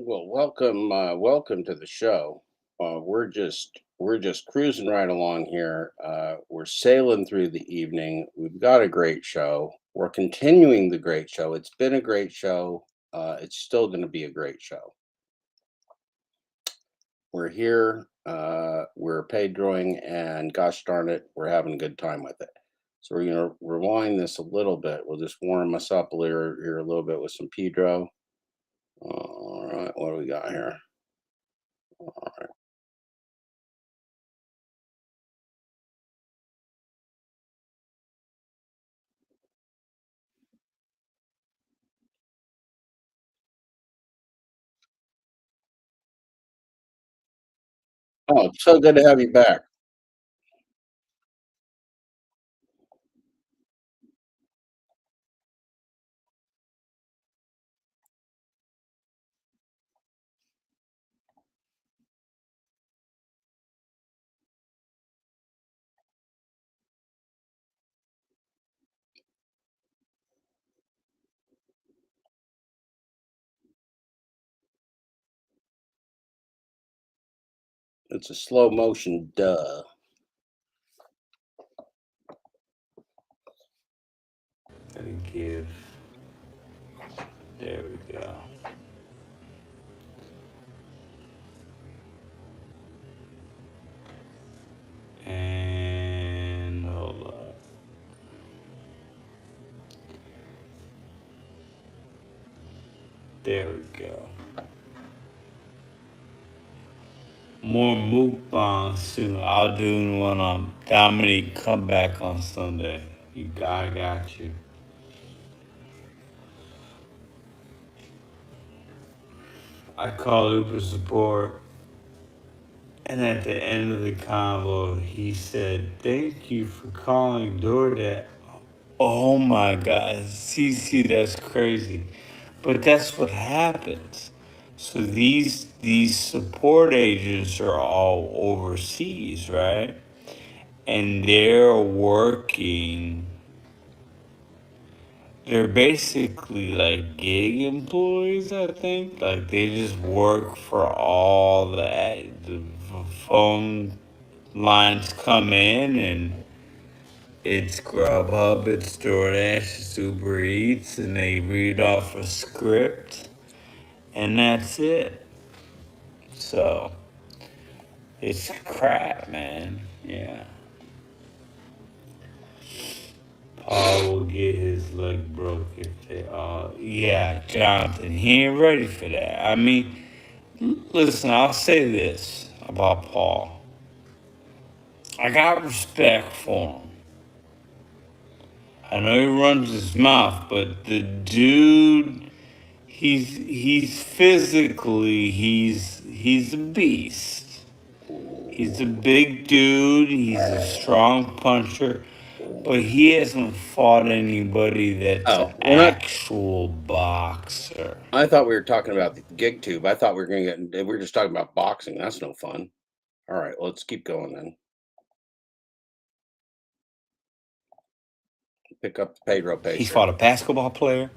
Well, welcome to the show. We're just cruising right along here. We're sailing through the evening. We've got a great show. We're continuing the great show. It's been a great show. It's still going to be a great show. We're here. We're Pedroing, and gosh darn it, we're having a good time with it. So we're going to rewind this a little bit. We'll just warm us up here a little bit with some Pedro. All right, what do we got here? Oh, it's so good to have you back. It's a slow motion duh. Gotta give. There we go. And hold up. There we go. More mukbangs soon. I'll do one on Dominique comeback on Sunday. I got you. I called Uber support, and at the end of the convo, he said, "Thank you for calling DoorDash." Oh my God, CC, that's crazy. But that's what happens. So these support agents are all overseas, right? And they're basically like gig employees, I think. Like they just work for all the phone lines come in, and it's Grubhub, it's DoorDash, it's Uber Eats, and they read off a script, and that's it. So it's crap, man. Yeah. Paul will get his leg broke if they all. Yeah, Jonathan, he ain't ready for that. I mean, listen, I'll say this about Paul. I got respect for him. I know he runs his mouth, but the dude, he's physically he's a beast. He's a big dude. He's a strong puncher, but he hasn't fought anybody that's Oh, an we're not. actual boxer. I thought we were talking about the gig tube. I thought we were going to get. We were just talking about boxing. That's no fun. All right, let's keep going then. Pick up the Pedro He's pacer. fought a basketball player,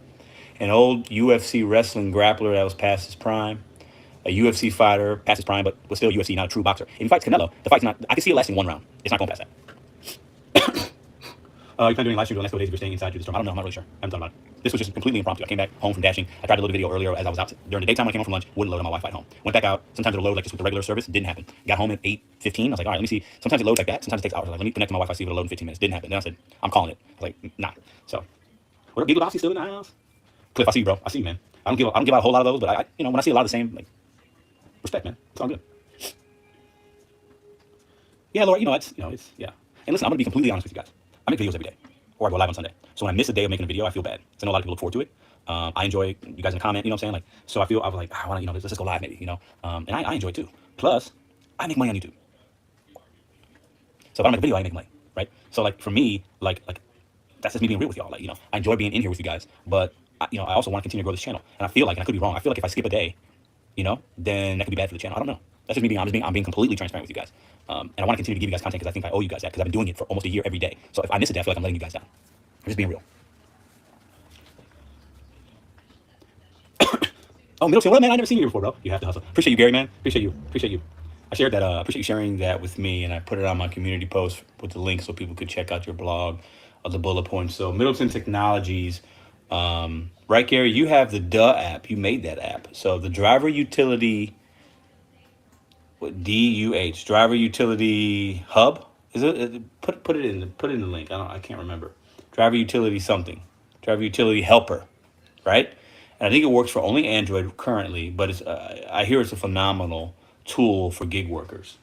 an old UFC wrestling grappler that was past his prime, a UFC fighter past his prime, but was still UFC, not a true boxer. If he fights Canelo, the fight's not. I can see it lasting one round. It's not going past that. You plan doing live streams on the next couple days if you're staying inside through the storm. I don't know. I'm not really sure. I haven't thought about it. This was just completely impromptu. I came back home from dashing. I tried to load a video earlier as I was out during the daytime when I came home from lunch. Wouldn't load on my Wi-Fi at home. Went back out. Sometimes it'll load like just with the regular service. Didn't happen. Got home at 8:15. I was like, all right, let me see. Sometimes it loads like that. Sometimes it takes hours. I was like, let me connect to my Wi-Fi, see if it'll load in 15 minutes. Didn't happen. Then I said, I'm calling it. I was like, nah. So, what up, Giggle Bossy still in the house? Cliff, I see you, bro. I see you, man. I don't give out a whole lot of those, but when I see a lot of the same, like, respect, man. It's all good. Yeah, Laura, it's yeah. And listen, I'm gonna be completely honest with you guys. I make videos every day, or I go live on Sunday. So when I miss a day of making a video, I feel bad. So I know a lot of people look forward to it. I enjoy you guys in the comment. You know what I'm saying? Like, so I was like, I want to, let's just go live maybe. And I enjoy it too. Plus, I make money on YouTube. So if I don't make a video, I ain't making money, right? So like for me, like that's just me being real with y'all. Like I enjoy being in here with you guys, but I also want to continue to grow this channel. And I feel like, and I could be wrong, I feel like if I skip a day, then that could be bad for the channel. I don't know. That's just me being. I'm being completely transparent with you guys. And I want to continue to give you guys content because I think I owe you guys that because I've been doing it for almost a year every day. So if I miss a day, I feel like I'm letting you guys down. I'm just being real. Oh, Middleton, what man? I never seen you before, bro. You have to hustle. Appreciate you, Gary, man. Appreciate you. Appreciate you. I shared that. Appreciate you sharing that with me, and I put it on my community post with the link so people could check out your blog of the bullet points. So Middleton Technologies, right, Gary? You have the Duh app. You made that app. So the driver utility, what DUH driver utility hub is it? Put it in the link. I can't remember. Driver utility something. Driver utility helper, right? And I think it works for only Android currently, but it's I hear it's a phenomenal tool for gig workers.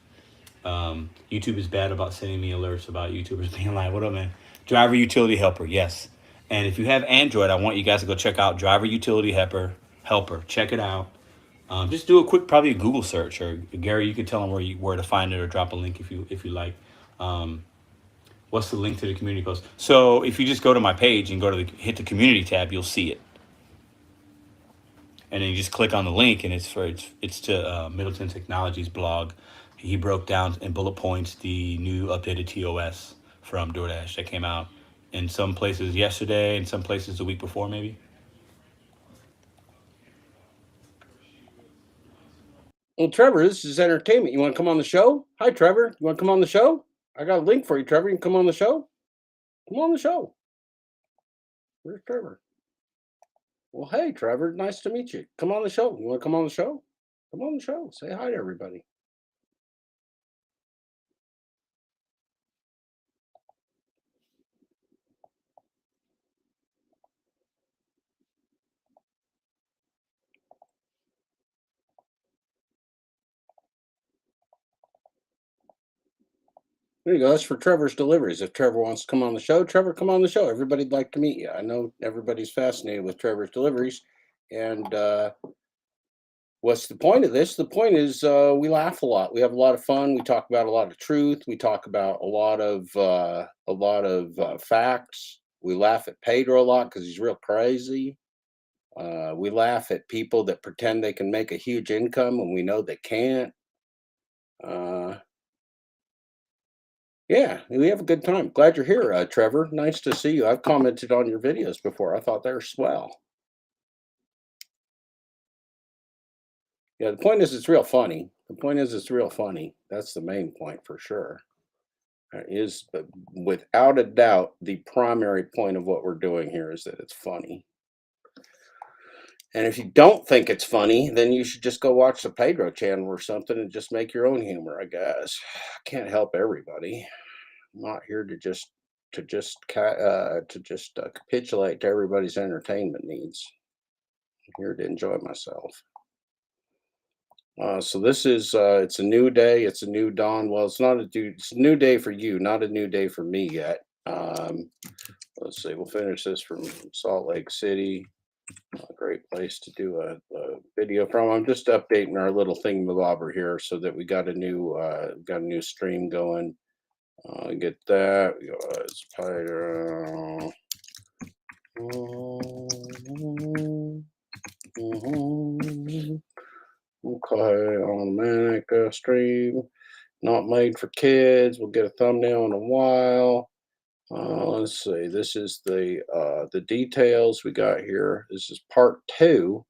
YouTube is bad about sending me alerts about YouTubers being like, "What up, man?" Driver utility helper, yes. And if you have Android, I want you guys to go check out driver utility helper. Helper, check it out. Just do a quick, probably a Google search, or Gary, you can tell them where to find it, or drop a link if you like. Um, what's the link to the community post? So if you just go to my page and hit the community tab, you'll see it, and then you just click on the link, and it's to Middleton Technologies blog. He broke down in bullet points the new updated TOS from DoorDash that came out in some places yesterday, and some places the week before, maybe. Well, Trevor, this is entertainment. You want to come on the show? Hi, Trevor. You want to come on the show? I got a link for you, Trevor. You can come on the show. Come on the show. Where's Trevor? Well, hey, Trevor. Nice to meet you. Come on the show. You want to come on the show? Come on the show. Say hi to everybody. There you go. That's for Trevor's deliveries. If Trevor wants to come on the show, Trevor, come on the show. Everybody'd like to meet you. I know everybody's fascinated with Trevor's deliveries. And what's the point of this? The point is we laugh a lot. We have a lot of fun. We talk about a lot of truth. We talk about a lot of facts. We laugh at Pedro a lot because he's real crazy. We laugh at people that pretend they can make a huge income when we know they can't. Uh, Yeah, we have a good time. Glad you're here, Trevor. Nice to see you. I've commented on your videos before. I thought they were swell. Yeah, the point is it's real funny. The point is it's real funny. That's the main point for sure. Is without a doubt the primary point of what we're doing here is that it's funny. And if you don't think it's funny, then you should just go watch the Pedro channel or something and just make your own humor, I guess. I can't help everybody. I'm not here to just capitulate to everybody's entertainment needs. I'm here to enjoy myself. So this is it's a new day, it's a new dawn. Well, it's a new day for you, not a new day for me yet. Let's see, we'll finish this from Salt Lake City. A great place to do a video from. I'm just updating our little thingamabobber here so that we got a new stream going. Get that. Spider. Okay, automatic stream. Not made for kids. We'll get a thumbnail in a while. Let's see. This is the details we got here. This is part 2.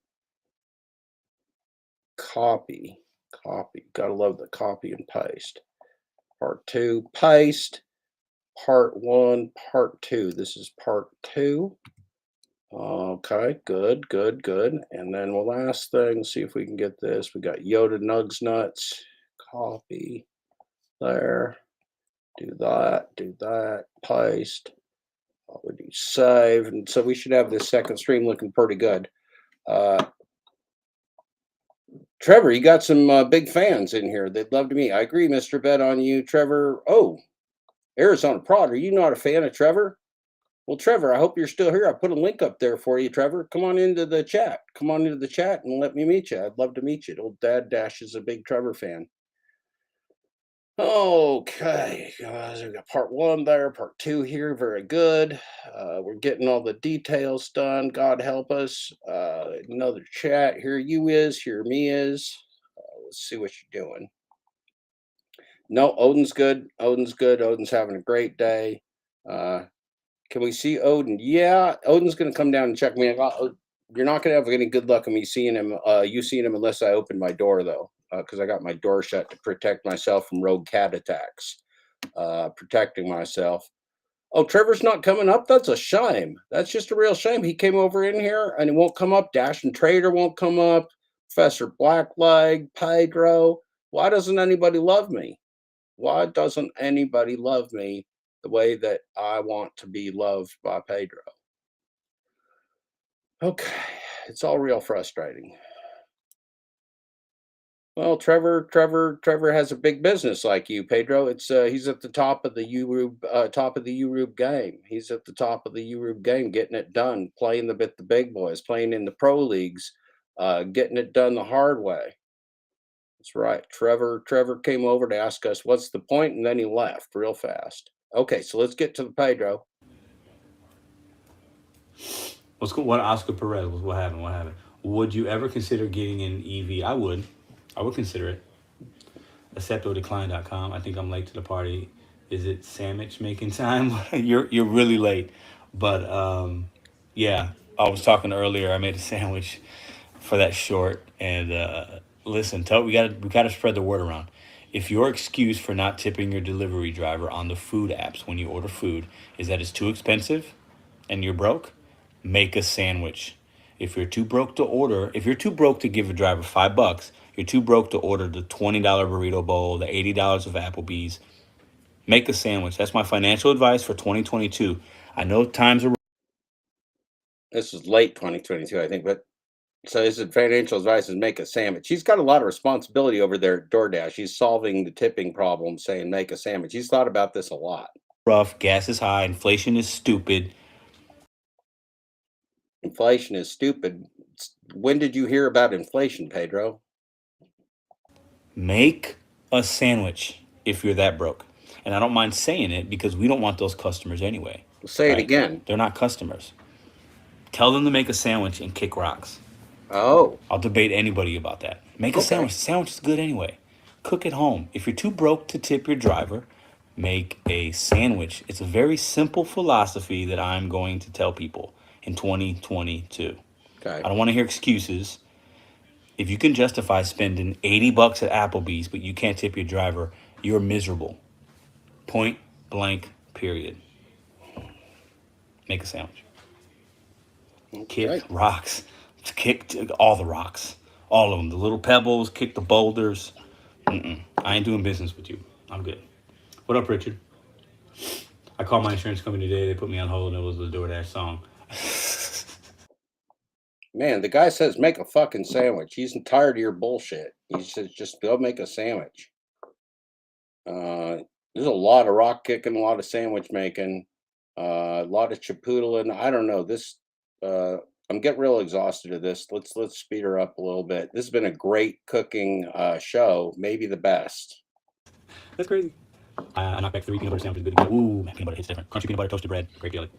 Copy. Gotta love the copy and paste. Part 2, paste. Part 1, part 2. This is part 2. Okay, good. And then the last thing, see if we can get this. We got Yoda Nuggs nuts. Copy there. Do that. Paste. We do save. And so we should have this second stream looking pretty good. Trevor, you got some big fans in here. They'd love to meet. I agree, Mr. Bet on you, Trevor. Oh, Arizona Prod. Are you not a fan of Trevor? Well, Trevor, I hope you're still here. I put a link up there for you, Trevor. Come on into the chat. Come on into the chat and let me meet you. I'd love to meet you. Old Dad Dash is a big Trevor fan. Okay, guys, we got part 1 there, part 2 here. Very good. We're getting all the details done. God help us. Another chat. Here you is. Here me is. Let's see what you're doing. No, Odin's good. Odin's having a great day. Can we see Odin? Yeah, Odin's going to come down and check me out. you're not going to have any good luck of me seeing him. You seeing him unless I open my door though, because I got my door shut to protect myself from rogue cat attacks. Protecting myself. Oh, Trevor's not coming up. That's a shame. That's just a real shame. He came over in here and he won't come up. Dash and Trader won't come up. Professor Blackleg, Pedro. Why doesn't anybody love me? Why doesn't anybody love me the way that I want to be loved by Pedro? Okay, it's all real frustrating. Well, Trevor has a big business like you, Pedro. It's he's at the top of the Urub game. He's at the top of the Urub game, getting it done, playing the big boys, playing in the pro leagues, getting it done the hard way. That's right. Trevor came over to ask us what's the point, and then he left real fast. Okay, so let's get to the Pedro. What's cool? What Oscar Perez? What happened? What happened? Would you ever consider getting an EV? I would. I would consider it. Acceptodecline.com. I think I'm late to the party. Is it sandwich making time? You're really late. But yeah, I was talking earlier. I made a sandwich for that short. And listen, we gotta spread the word around. If your excuse for not tipping your delivery driver on the food apps when you order food is that it's too expensive and you're broke, make a sandwich. If you're too broke to give a driver $5, you're too broke to order the $20 burrito bowl, the $80 of Applebee's. Make a sandwich. That's my financial advice for 2022. I know times are. This is late 2022, I think, but so his financial advice is make a sandwich. He's got a lot of responsibility over there at DoorDash. He's solving the tipping problem, saying make a sandwich. He's thought about this a lot. Rough, gas is high, inflation is stupid. Inflation is stupid. When did you hear about inflation, Pedro? Make a sandwich if you're that broke. And I don't mind saying it because we don't want those customers anyway. Say it again. They're not customers. Tell them to make a sandwich and kick rocks. Oh. I'll debate anybody about that. Make a sandwich. The sandwich is good anyway. Cook at home. If you're too broke to tip your driver, make a sandwich. It's a very simple philosophy that I'm going to tell people in 2022. Okay. I don't want to hear excuses. If you can justify spending $80 at Applebee's, but you can't tip your driver, you're miserable. Point blank, period. Make a sandwich. Okay. Kick rocks. Kick all the rocks. All of them. The little pebbles, kick the boulders. I ain't doing business with you. I'm good. What up, Richard? I called my insurance company today. They put me on hold, and it was the DoorDash song. Man, the guy says make a fucking sandwich. He's tired of your bullshit. He says just go make a sandwich. There's a lot of rock kicking, a lot of sandwich making, a lot of chipoodling. I don't know. This I'm getting real exhausted of this. Let's speed her up a little bit. This has been a great cooking show, maybe the best. That's crazy. I knocked back 3 peanut butter sandwiches. Good. Ooh, man, peanut butter hits different. Crunchy peanut butter, toasted bread, great feeling.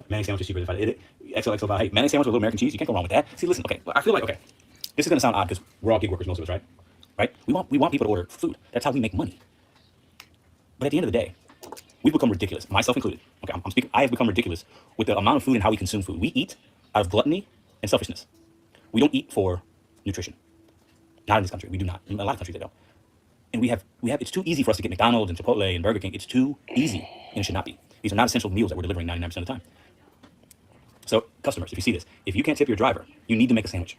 Mayonnaise sandwich is cheaper than it. XOXO. Hey, mayonnaise sandwich with a little American cheese. You can't go wrong with that. See, listen. Okay, I feel like this is gonna sound odd because we're all gig workers, most of us, right? Right? We want people to order food. That's how we make money. But at the end of the day, we've become ridiculous, myself included. Okay, I'm speaking. I have become ridiculous with the amount of food and how we consume food. We eat out of gluttony and selfishness. We don't eat for nutrition. Not in this country. We do not. In a lot of countries, they don't. And we have. It's too easy for us to get McDonald's and Chipotle and Burger King. It's too easy, and it should not be. These are not essential meals that we're delivering 99% of the time. So, customers, if you see this, if you can't tip your driver, you need to make a sandwich.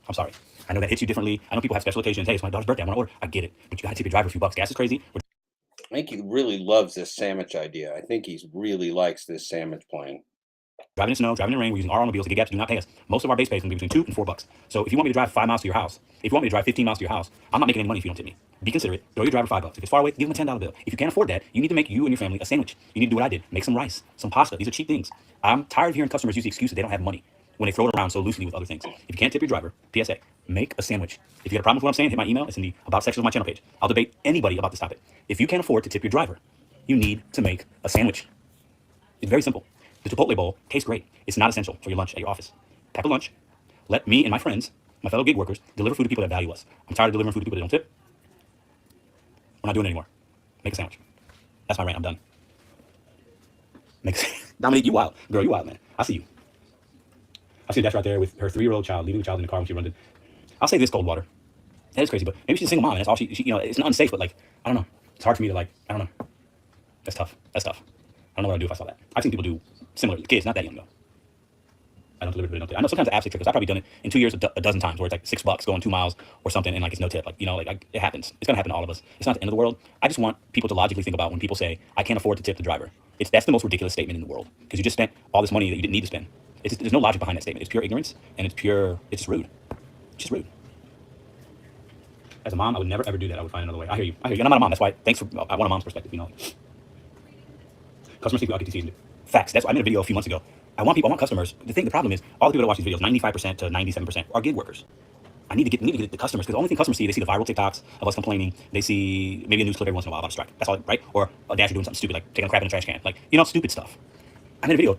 I'm sorry. I know that hits you differently. I know people have special occasions. Hey, it's my daughter's birthday. I want to order. I get it. But you got to tip your driver a few bucks. Gas is crazy. I think he really loves this sandwich idea. I think he really likes this sandwich plan. Driving in snow, driving in rain, we're using our automobiles to get gas. Do not pay us. Most of our base pay is going to be between $2 and $4. So if you want me to drive 5 miles to your house, if you want me to drive 15 miles to your house, I'm not making any money if you don't tip me. Be considerate. Throw your driver $5. If it's far away, give him a $10 bill. If you can't afford that, you need to make you and your family a sandwich. You need to do what I did. Make some rice, some pasta. These are cheap things. I'm tired of hearing customers use the excuse that they don't have money when they throw it around so loosely with other things. If you can't tip your driver, PSA, make a sandwich. If you got a problem with what I'm saying, hit my email. It's in the About section of my channel page. I'll debate anybody about this topic. If you can't afford to tip your driver, you need to make a sandwich. It's very simple. The Chipotle bowl tastes great. It's not essential for your lunch at your office. Pack a lunch. Let me and my friends, my fellow gig workers, deliver food to people that value us. I'm tired of delivering food to people that don't tip. We're not doing it anymore. Make a sandwich. That's my rant. I'm done. Dominique, you wild. Girl, you wild, man. I see you. I've seen a Dash out there with her 3-year-old child, leaving the child in the car when she runs in. I'll say this, cold water. That is crazy, but maybe she's a single mom, and that's all she you know, it's not unsafe, but like, I don't know. It's hard for me to like, I don't know. That's tough. That's tough. I don't know what I'd do if I saw that. I've seen people do similar to kids, not that young though. I don't deliberately don't. I know sometimes the apps take trickers. I've probably done it in 2 years a dozen times, where it's like $6 going 2 miles or something, and like it's no tip. Like, you know, like it happens. It's gonna happen to all of us. It's not the end of the world. I just want people to logically think about when people say, "I can't afford to tip the driver." That's the most ridiculous statement in the world, because you just spent all this money that you didn't need to spend. There's no logic behind that statement. It's pure ignorance, and it's just rude. It's just rude. As a mom, I would never ever do that. I would find another way. I hear you. And I'm not a mom. That's why. Thanks for. I want a mom's perspective. You know, customers think we all get to see facts. That's why I made a video a few months ago. I want customers. The problem is, all the people that watch these videos, 95% to 97% are gig workers. I need to get the customers, because the only thing customers see, they see the viral TikToks of us complaining. They see maybe a news clip every once in a while about a strike. That's all, right? Or a Dasher doing something stupid, like taking a crap in a trash can. Like, you know, stupid stuff. I made a video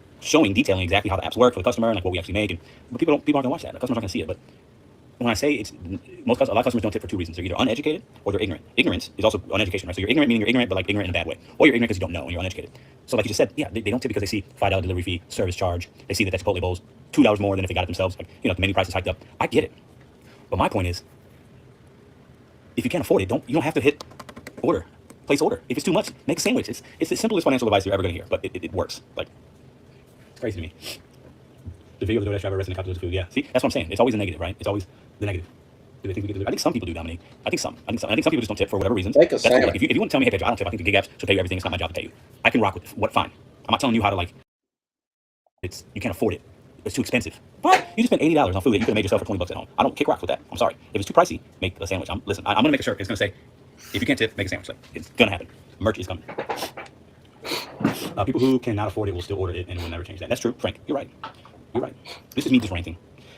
detailing exactly how the apps work for the customer and like what we actually make. But people aren't gonna watch that. The customers aren't gonna see it. But when I say a lot of customers don't tip for 2 reasons. They're either uneducated or they're ignorant. Ignorance is also uneducation, right? So you're ignorant meaning you're ignorant, but like ignorant in a bad way. Or you're ignorant because you don't know and you're uneducated. So like you just said, yeah, they don't tip because they see $5 delivery fee, service charge. They see that Chipotle bowl's $2 more than if they got it themselves. Like, you know, the menu price is hiked up. I get it. But my point is, if you can't afford it, you don't have to hit order. Place order. If it's too much, make a sandwich. It's the simplest financial advice you're ever gonna hear, but it works. Like, it's crazy to me. The video of the DoorDash driver resting in the cup of food. Yeah. See, that's what I'm saying. It's always a negative, right? It's always the negative. Do they think we get to do? I think some people do, Dominique. I think some people just don't tip for whatever reasons. Make a That's cool. sandwich. Like, if you want to tell me, hey, Pedro, I don't tip. I think the gig apps should pay you everything. It's not my job to pay you. I can rock with it. What? Fine. I'm not telling you how to like. You can't afford it. It's too expensive. But you just spent $80 on food that you could have made yourself for $20 at home. I don't kick rocks with that. I'm sorry. If it's too pricey, make a sandwich. I'm gonna make a shirt. It's gonna say, if you can't tip, make a sandwich. Like, it's gonna happen. Merch is coming. People who cannot afford it will still order it and will never change that. That's true, Frank. You're right. You're right. This is me just ranting.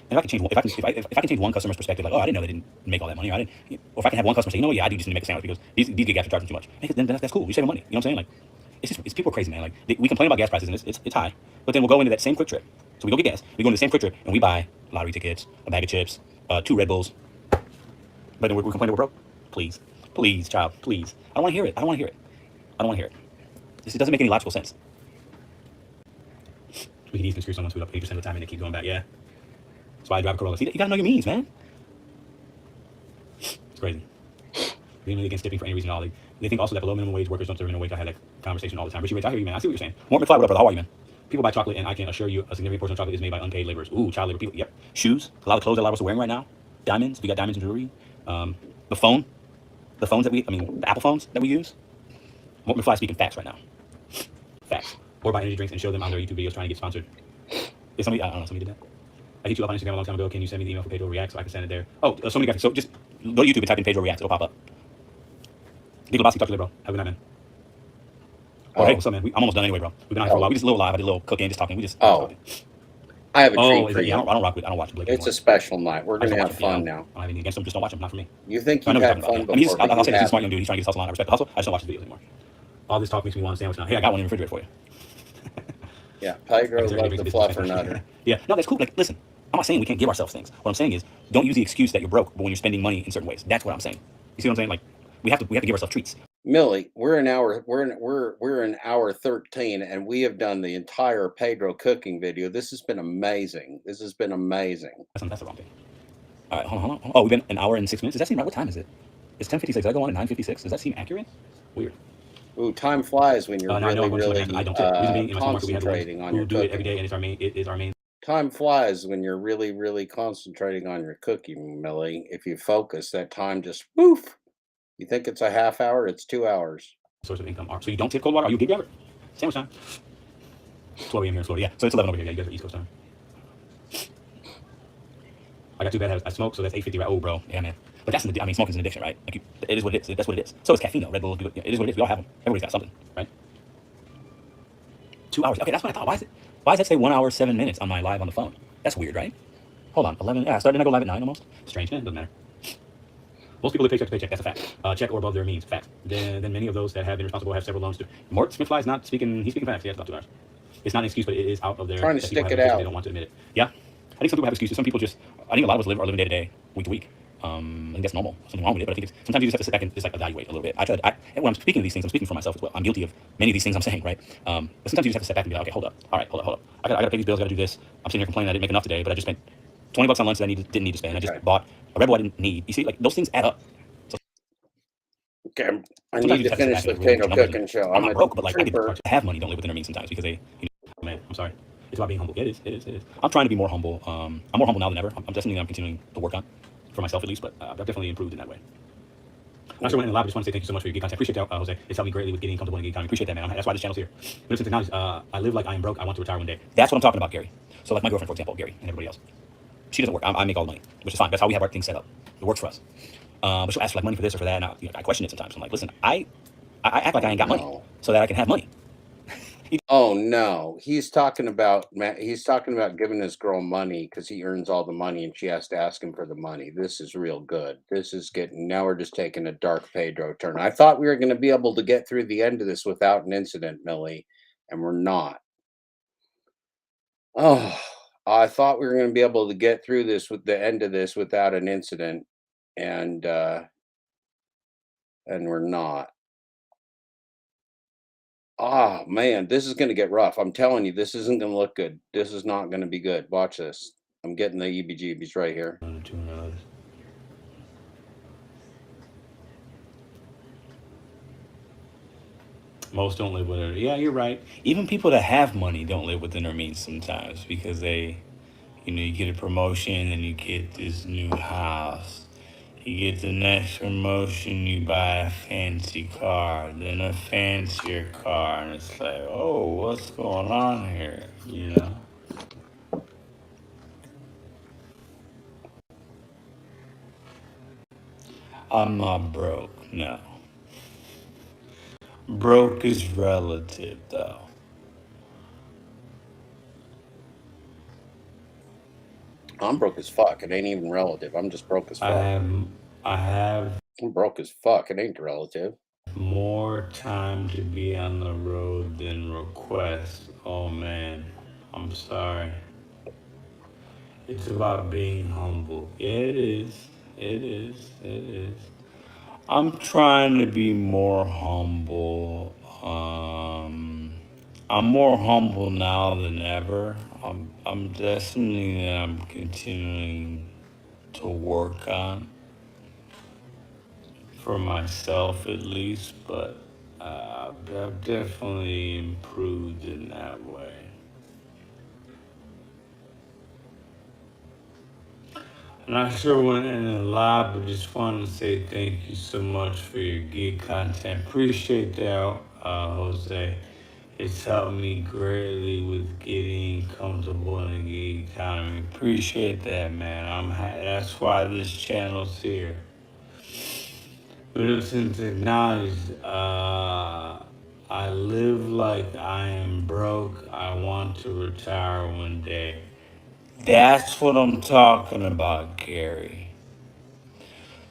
And if I can change one customer's perspective, like, oh, I didn't know they didn't make all that money. Or if I can have one customer say, you know what, yeah, I do just need to make a sandwich because these gig apps are charging too much. Then that's cool. You save money. You know what I'm saying? Like, it's people are crazy, man. Like, we complain about gas prices and it's high, but then we'll go into that same Quick Trip. So we go get gas. We go into the same Quick Trip and we buy lottery tickets, a bag of chips, 2 Red Bulls. But then we're complaining we're broke. Please, child, please. I don't want to hear it. I don't want to hear it. It doesn't make any logical sense. We can easily screw someone's food up 80% of the time and they keep going back. Yeah. That's why I drive a Corolla. See, you gotta know your means, man. It's crazy. Vehemently against tipping for any reason at all. They think also that below minimum wage workers don't deserve minimum wage. I had that conversation all the time. Richie Rich, I hear you, man. I see what you're saying. Mort McFly, what up, brother? How are you, man? People buy chocolate, and I can assure you a significant portion of chocolate is made by unpaid laborers. Ooh, child labor. People, yep. Shoes. A lot of clothes that a lot of us are wearing right now. Diamonds. We got diamonds and jewelry. The phones the Apple phones that we use. Mort McFly speaking facts right now. Facts. Or buy energy drinks and show them on their YouTube videos trying to get sponsored. Is somebody, I don't know, somebody did that. I hit you up on Instagram a long time ago. Can you send me the email for Pedro React so I can send it there? Oh, so many guys. So just go to YouTube and type in Pedro React. It'll pop up. Big Lebowski, talk to you later, bro. Have a good night, man. Oh, hey, what's up, man? I'm almost done anyway, bro. We've been on for a while. We just a little live. I did a little cooking, just talking. We just. I have a treat for you. Yeah, I don't watch Blake It's anymore. a special night. We're gonna have fun now. I don't have anything against him. Just don't watch him. Not for me. You think I you've know had what you're fun talking about. before? I'll say this. He's a smart young dude. He's trying to get his hustle on. I respect the hustle. I just don't watch his videos anymore. All this talk makes me want a sandwich now. Hey, I got one in the refrigerator for you. Yeah, Pedro loves the fluffer nutter. Yeah, no, that's cool. Like, listen, I'm not saying we can't give ourselves things. What I'm saying is, don't use the excuse that you're broke, but when you're spending money in certain ways. That's what I'm saying. You see what I'm saying? Like, we have to give ourselves treats. Millie, we're in hour 13, and we have done the entire Pedro cooking video. This has been amazing. That's the wrong thing. All right, hold on. Oh, we've been an hour and 6 minutes. Does that seem right? What time is it? It's 10:56. Did I go on at 9:56? Does that seem accurate? Weird. Ooh, time flies when you're really I don't tip. Reason being, in my supermarket, we have concentrating on your do it cooking. every day, and it is our main. Time flies when you're really concentrating on your cooking, Millie. If you focus, that time just poof. You think it's a half hour? It's 2 hours. Source of income. So you don't tip cold water? Are you a gig grabber? Sandwich time. 12 a.m. here in Florida. Yeah, so it's 11 over here. Yeah, you guys are East Coast time. I got too bad. I smoke, so that's 8:50. Right? Oh, bro. Yeah, man. But smoking's an addiction, right? Like it is what it is. That's what it is. So it's caffeine, though. Red Bull. It is what it is. We all have them. Everybody's got something, right? 2 hours. Okay, that's what I thought. Why does that say 1 hour 7 minutes on my live on the phone? That's weird, right? Hold on. 11. Yeah, I go live at 9 almost. Strange, man. Doesn't matter. Most people live paycheck to paycheck. That's a fact. Check or above their means. Fact. Then many of those that have been responsible have several loans too. Mort Smithfly is not speaking. He's speaking facts. Yeah, it's about 2 hours. It's not an excuse, but it is out of their. Trying to stick it out. They don't want to admit it. Yeah. I think some people have excuses. Some people just. I think a lot of us are living day to day, week to week. I think that's normal. Something wrong with it, but I think it's, sometimes you just have to sit back and just like evaluate a little bit. And when I'm speaking of these things, I'm speaking for myself as well. I'm guilty of many of these things I'm saying, right? But sometimes you just have to step back and be like, okay, hold up, all right, hold up. I gotta pay these bills, I gotta do this. I'm sitting here complaining I didn't make enough today, but I just spent $20 on lunch that I didn't need to spend. I just Okay. bought a Rebel I didn't need. You see, like those things add up. So Okay. I sometimes need you to just have to sit finish back the and like, really look at potato your numbers. cooking show. I'm I'm not a broke, but like I get trooper. to have money don't live within their means sometimes because they, man, I'm sorry. It's about being humble. It is. I'm trying to be more humble. I'm more humble now than ever. I'm definitely continuing to work on, for myself at least, but I've definitely improved in that way. I'm not sure when in the live. I just want to say thank you so much for your gig content. Appreciate that, Jose. It's helped me greatly with getting comfortable in the gig economy. Appreciate that, man. That's why this channel's here. But listen, technology. I live like I am broke. I want to retire one day. That's what I'm talking about, Gary. So like my girlfriend, for example, Gary, and everybody else. She doesn't work. I make all the money, which is fine. That's how we have our things set up. It works for us. But she'll ask for like money for this or for that, and I question it sometimes. I'm like, listen, I act like I ain't got money No. so that I can have money. Oh no, he's talking about giving this girl money because he earns all the money and she has to ask him for the money. This is real good. This is getting now we're just taking a dark Pedro turn. I thought we were going to be able to get through the end of this without an incident, Millie, and we're not. Oh, I thought we were going to be able to get through this with the end of this without an incident, and we're not. Ah, man, this is gonna get rough. I'm telling you, this isn't gonna look good. This is not gonna be good. Watch this. I'm getting the EBGBs right here. Most don't live within it. Yeah, you're right. Even people that have money don't live within their means sometimes because they, you get a promotion and you get this new house. You get the next promotion, you buy a fancy car, then a fancier car, and it's like, oh, what's going on here? I'm not broke, no. Broke is relative, though. I'm broke as fuck. It ain't even relative. I'm just broke as I fuck. have, I have I'm broke as fuck. It ain't relative. more time to be on the road than request. Oh man, I'm sorry. It's about being humble. Yeah, it is. It is. It is. I'm trying to be more humble. I'm more humble now than ever. I'm definitely that I'm continuing to work on for myself at least, but I've definitely improved in that way. I'm not sure when in a live, but just wanted to say thank you so much for your gig content. Appreciate that, Jose. It's helped me greatly with getting comfortable in the gig economy. Appreciate that, man. That's why this channel's here. But listen, technology, I live like I am broke. I want to retire one day. That's what I'm talking about, Gary.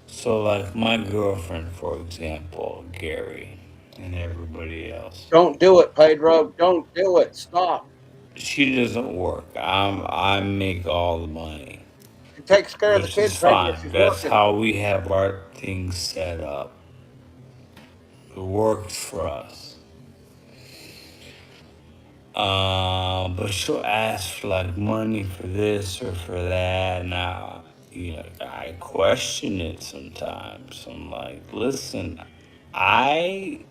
So, like my girlfriend, for example, Gary, and everybody else, Don't do it, Pedro. Don't do it. Stop. she doesn't work. I make all the money, She takes care of the which kid, is Pedro. fine. She's That's working. how we have our things set up. It works for us. But she'll ask for like money for this or for that. Now, I question it sometimes. I'm like, listen, I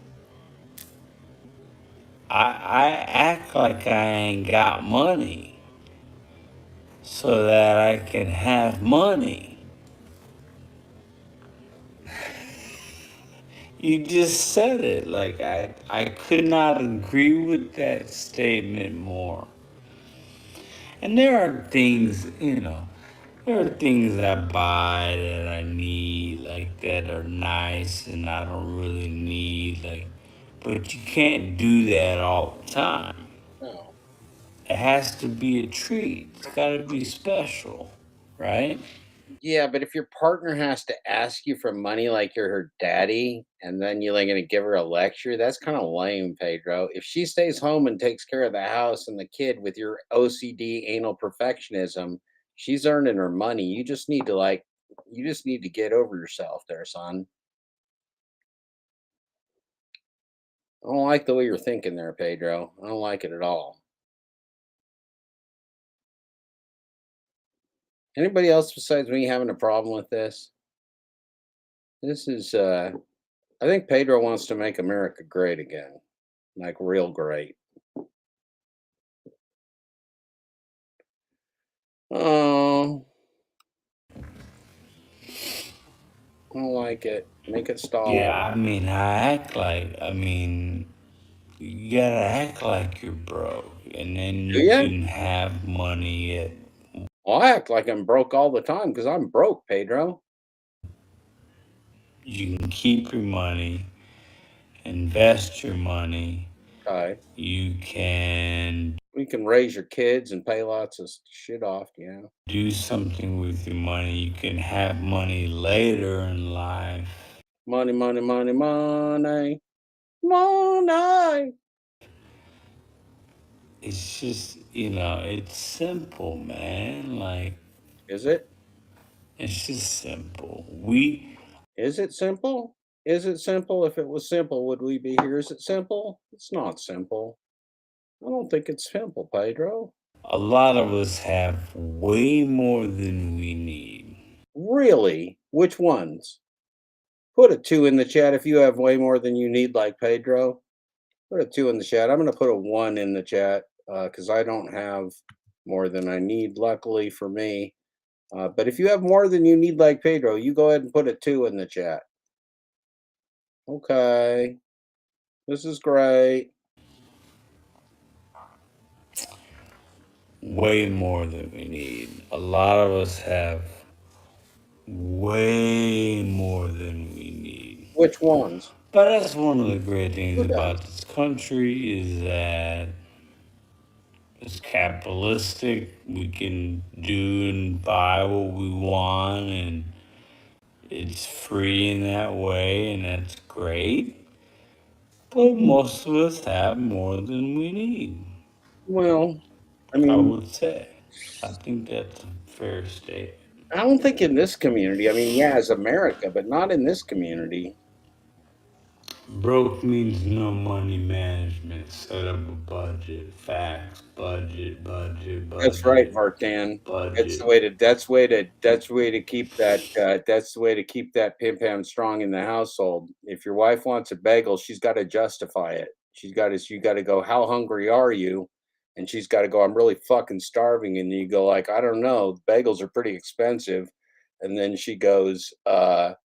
I act like I ain't got money so that I can have money. You just said it. Like I could not agree with that statement more. And there are things, there are things I buy that I need, like that are nice and I don't really need, like, but you can't do that all the time. No. It has to be a treat. It's got to be special, right? Yeah, but if your partner has to ask you for money like you're her daddy, and then you're like gonna give her a lecture, that's kind of lame, Pedro. If she stays home and takes care of the house and the kid with your OCD anal perfectionism, she's earning her money. You just need to like You just need to get over yourself there, son. I don't like the way you're thinking there, Pedro. I don't like it at all. Anybody else besides me having a problem with this? This is I think Pedro wants to make America great again. Like real great. Oh, I don't like it. Make it Yeah, stop. I mean, you gotta act like you're broke, and then Do you you? can have money. Well, I act like I'm broke all the time because I'm broke, Pedro. You can keep your money, invest your money. Okay. You can We can raise your kids and pay lots of shit off, yeah. do something with your money. You can have money later in life. Money, money, money, money, money. It's just, it's simple, man. Like, Is it? it's just simple. We, Is it simple? Is it simple? If it was simple, would we be here? Is it simple? It's not simple. I don't think it's simple, Pedro. a lot of us have way more than we need. Really? Which ones? Put a two in the chat if you have way more than you need, like Pedro. Put a two in the chat. I'm going to put a one in the chat because I don't have more than I need, luckily for me. But if you have more than you need, like Pedro, you go ahead and put a two in the chat. Okay. This is great. Way more than we need. A lot of us have way more than we need. Which ones? But that's one of the great things Who about does? this country is that it's capitalistic. We can do and buy what we want, and it's free in that way, and that's great. But most of us have more than we need, Well, I I mean, would say. I think that's a fair statement. I don't think in this community. I mean, yeah, as America, but not in this community. Broke means no money management. Set up a budget. Facts. That's right, Budget, Vartan. That's the budget. way to. That's the way to keep that. That's the way to keep that pim pam strong in the household. If your wife wants a bagel, she's got to justify it. She's got to. You got to go. How hungry are you? And she's got to go. I'm really fucking starving. And you go like, I don't know. Bagels are pretty expensive. And then she goes, but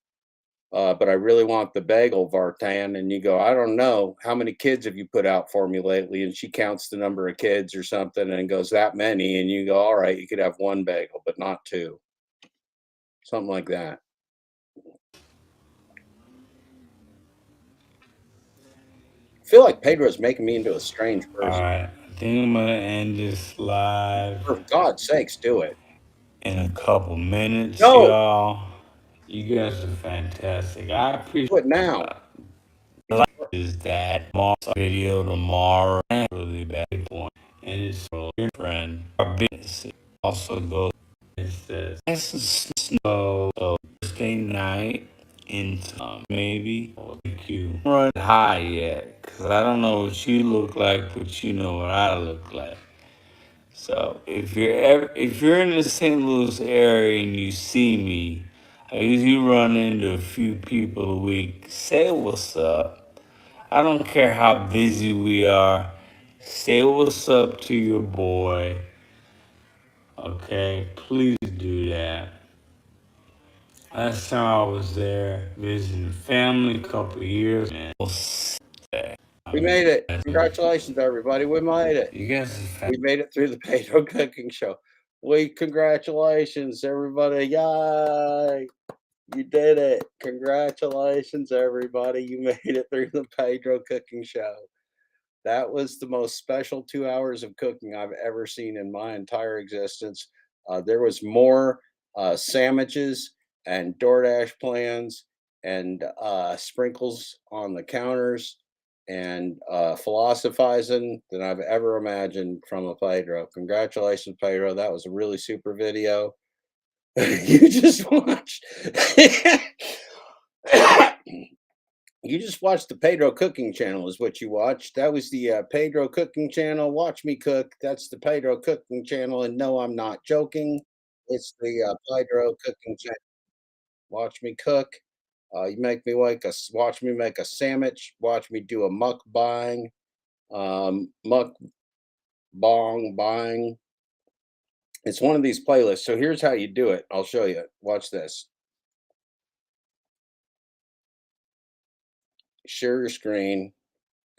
I really want the bagel, Vartan. And you go, I don't know. How many kids have you put out for me lately? And she counts the number of kids or something and goes, that many. And you go, all right, you could have one bagel, but not two. Something like that. I feel like Pedro's making me into a strange person. Alright, I think I'm gonna end this live For God's sakes, do it. in a couple minutes, No, y'all. You guys are fantastic. I appreciate do it now. is that tomorrow video tomorrow really bad point. And it's for your friend. Our business also goes it says nice and snow so Thursday night into maybe thank you run high yet because I don't know what you look like but you know what I look like. So if you're in the St. Louis area and you see me, I usually run into a few people a week. Say what's up. I don't care how busy we are. Say what's up to your boy. Okay, please do that. Last time I was there visiting family a couple of years, man. We made it. Congratulations, everybody. We made it. You guys are We made it through the Pedro Cooking Show. Congratulations, everybody. Yay. You did it. Congratulations, everybody. You made it through the Pedro Cooking Show. That was the most special 2 hours of cooking I've ever seen in my entire existence. There was more sandwiches and DoorDash plans and sprinkles on the counters and philosophizing than I've ever imagined from a Pedro. Congratulations, Pedro. That was a really super video. You just watched. You just watched the Pedro cooking channel, is what you watched. That was the Pedro cooking channel. Watch me cook. That's the Pedro cooking channel. And no, I'm not joking. It's the Pedro cooking channel. Watch me cook. You make me watch me make a sandwich. Watch me do a mukbang. Mukbang bang. It's one of these playlists. So here's how you do it. I'll show you. Watch this. Share your screen.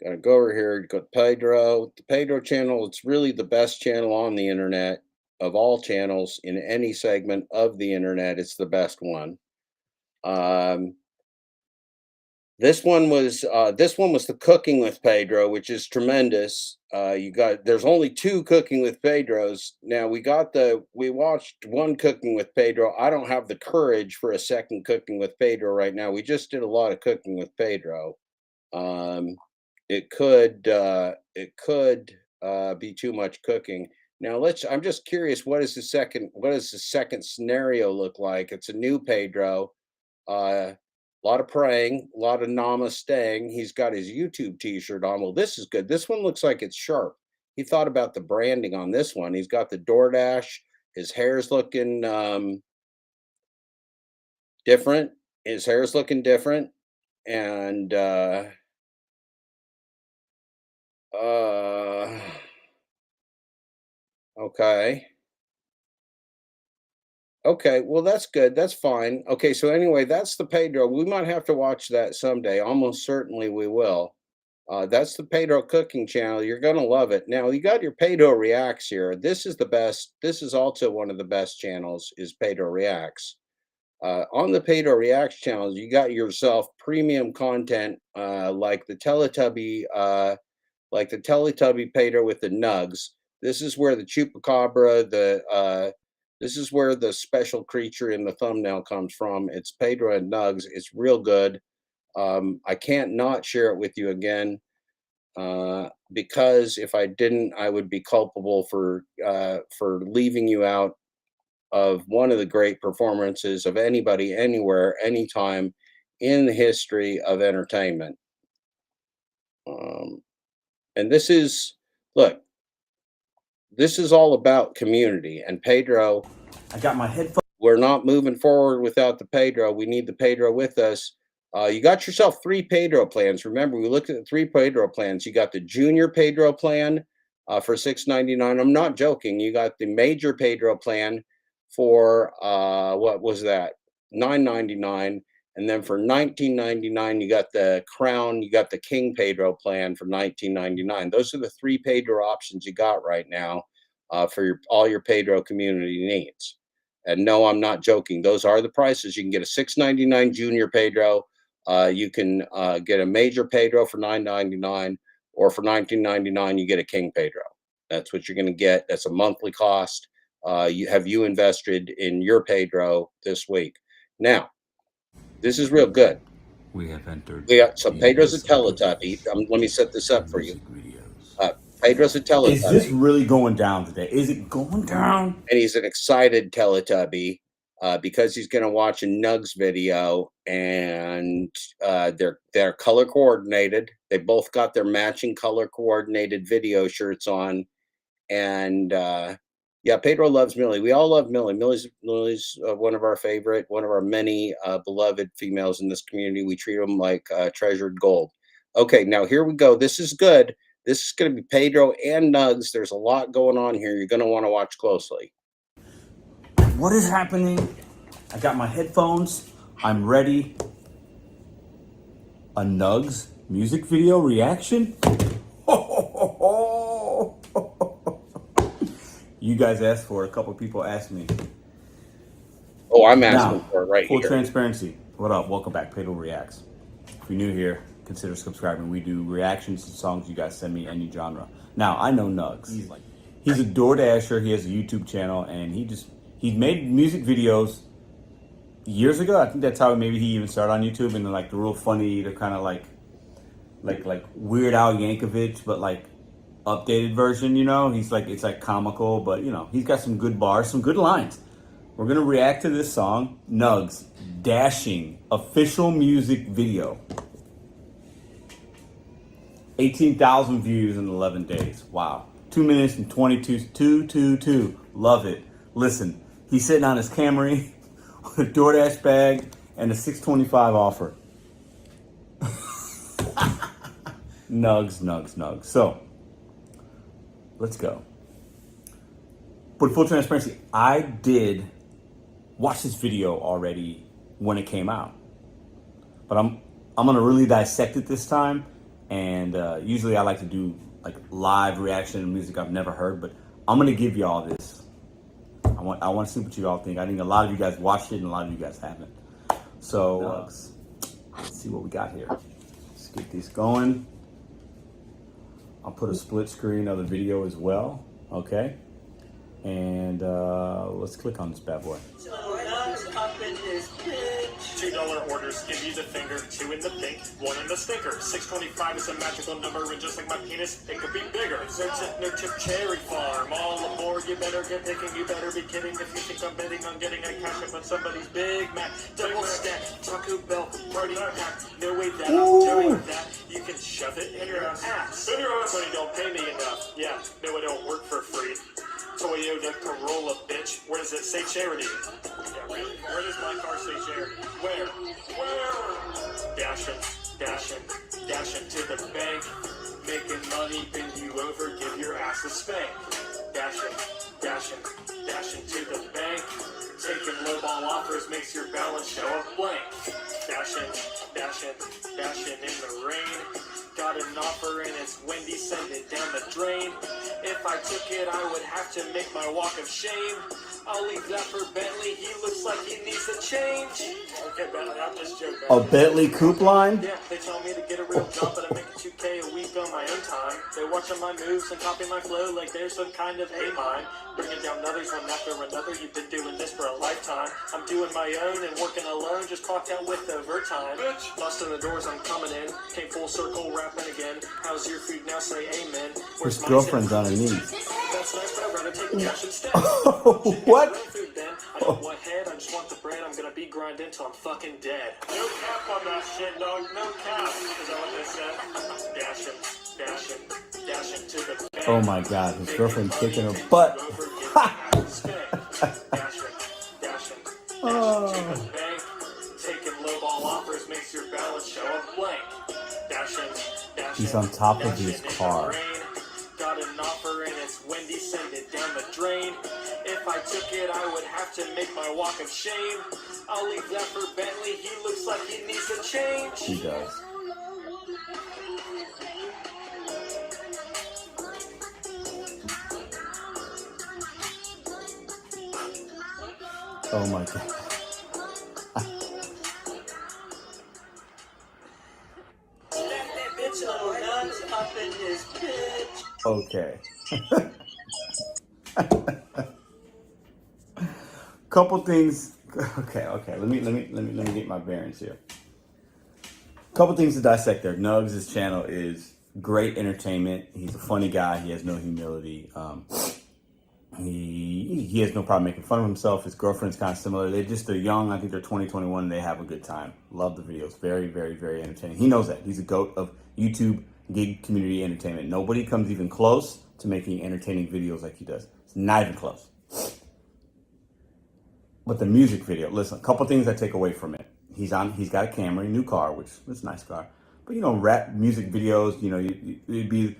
Gotta go over here, go to Pedro. The Pedro channel, it's really the best channel on the internet of all channels in any segment of the internet. It's the best one. Um, this one was the Cooking with Pedro, which is tremendous. There's only two Cooking with Pedros. Now we watched one Cooking with Pedro. I don't have the courage for a second Cooking with Pedro right now. We just did a lot of Cooking with Pedro. Um, it could be too much cooking. Now I'm just curious, what does the second scenario look like? It's a new Pedro. A lot of praying, a lot of namasteing. He's got his YouTube t-shirt on. Well, this is good. This one looks like it's sharp. He thought about the branding on this one. He's got the DoorDash. His hair's looking different. His hair's looking different. And uh okay. Okay, well, that's good. That's fine. Okay, so anyway, that's the Pedro. We might have to watch that someday. Almost certainly we will. That's the Pedro cooking channel. You're gonna love it. Now you got your Pedro Reacts here. This is the best. This is also one of the best channels. Is Pedro Reacts. On the Pedro Reacts channel, you got yourself premium content like the Teletubby Pedro with the Nuggs. This is where the chupacabra, this is where the special creature in the thumbnail comes from. It's Pedro and Nuggs. It's real good. I can't not share it with you again because if I didn't, I would be culpable for leaving you out of one of the great performances of anybody, anywhere, anytime in the history of entertainment. Um, and this is look, this is all about community and Pedro. I got my headphones. We're not moving forward without the Pedro. We need the Pedro with us. You got yourself three Pedro plans. Remember, we looked at the three Pedro plans. You got the junior Pedro plan for $6.99. I'm not joking. You got the major Pedro plan for what was that? $9.99. And then for $19.99, you got the Crown, you got the King Pedro plan for $19.99. Those are the three Pedro options you got right now for all your Pedro community needs. And no, I'm not joking. Those are the prices. You can get a $6.99 junior Pedro. You can get a major Pedro for $9.99, or for $19.99, you get a King Pedro. That's what you're going to get. That's a monthly cost. You invested in your Pedro this week. Now, this is real good. We have entered. We got some Pedro's a Teletubby. Let me set this up for you. Pedro's a Teletubby. Is this really going down today? Is it going down? And he's an excited Teletubby because he's going to watch a Nuggs video, and they're color coordinated. They both got their matching color coordinated video shirts on, and yeah, Pedro loves Millie. We all love Millie. Millie's one of our many beloved females in this community. We treat them like treasured gold. Okay, now here we go. This is good. This is going to be Pedro and Nuggs. There's a lot going on here. You're going to want to watch closely. What is happening? I got my headphones. I'm ready. A Nuggs music video reaction? You guys asked for it. A couple people asked me. Oh, I'm asking for it right full here. Transparency. What up? Welcome back. Pedro Reacts. If you're new here, consider subscribing. We do reactions to songs you guys send me, any genre. Now, I know Nuggs. He's a DoorDasher. He has a YouTube channel, and he made music videos years ago. I think that's how maybe he even started on YouTube, and like the real funny, the kind of like Weird Al Yankovic, but like updated version, you know. It's like comical, but you know, he's got some good bars, some good lines. We're going to react to this song, Nuggs, Dashing, official music video. 18,000 views in 11 days. Wow. 2 minutes and 222. Love it. Listen, he's sitting on his Camry with a DoorDash bag and a $6.25 offer. Nuggs. So, let's go. But full transparency, I did watch this video already when it came out. But I'm gonna really dissect it this time. And usually I like to do like live reaction to music I've never heard, but I'm gonna give y'all this. I want to see what you all think. I think a lot of you guys watched it and a lot of you guys haven't. So let's see what we got here. Let's get this going. I'll put a split screen of the video as well. Okay. And let's click on this bad boy. $2 orders, give you the finger, 2 in the pink, 1 in the stinker. 625 is a magical number, and just like my penis, it could be bigger. No tip cherry farm, all aboard, you better get picking, you better be kidding if you think I'm betting on getting a cash up on somebody's Big Mac. Double stack, Taco Bell, party pack, no way that I'm doing that. You can shove it in your ass. But you don't pay me enough. Yeah, no, it don't work for free. Toyota Corolla, bitch. Where does it say charity? Yeah, really? Where does my car say charity? Where? Dashing to the bank. Making money, bend you over, give your ass a spank. Dashing to the bank. Taking lowball offers makes your balance show up blank. Dashing in the rain. Got an offer and it's windy, send it down the drain. If I took it, I would have to make my walk of shame. I'll leave that for Bentley, he looks like he needs a change. Okay, Bentley, I'm just joking. A Bentley coupe line? Yeah, they told me to get a real job, but I'm making $2K a week on my own time. They watching my moves and copy my flow like they're some kind of A-mine. Bringing down others one after another, you've been doing this for a lifetime. I'm doing my own and working alone, just clocked out with overtime. Bitch, busting the doors, I'm coming in. Came full circle, rapping again. How's your food now? Say amen. His girlfriend's on her knees. That's nice, but I'd rather take cash instead. What? I don't want head, I just want the bread. I'm gonna be grinding till I'm fucking dead. No cap on that shit, dog. No cap. Is that what they said? Dashing to the bank. Oh my God, his girlfriend's kicking her butt. Dashing to the bank. Taking lowball offers makes your balance show up blank. Dashing. He's on top of his car. Got an offer and it's windy, send it down the drain. If I took it, I would have to make my walk of shame. I'll leave that for Bentley, he looks like he needs a change. He does. Oh my God. Okay. Couple things. Okay. Let me get my bearings here. Couple things to dissect there. Nuggs' channel is great entertainment. He's a funny guy. He has no humility. He has no problem making fun of himself. His girlfriend's kind of similar. They're young. I think they're 20, 21. They have a good time. Love the videos. Very, very, very entertaining. He knows that. He's a goat of YouTube gig community entertainment. Nobody comes even close to making entertaining videos like he does. It's not even close. But the music video, listen, a couple things I take away from it. He's got a Camry, new car, which is a nice car. But rap music videos, it'd be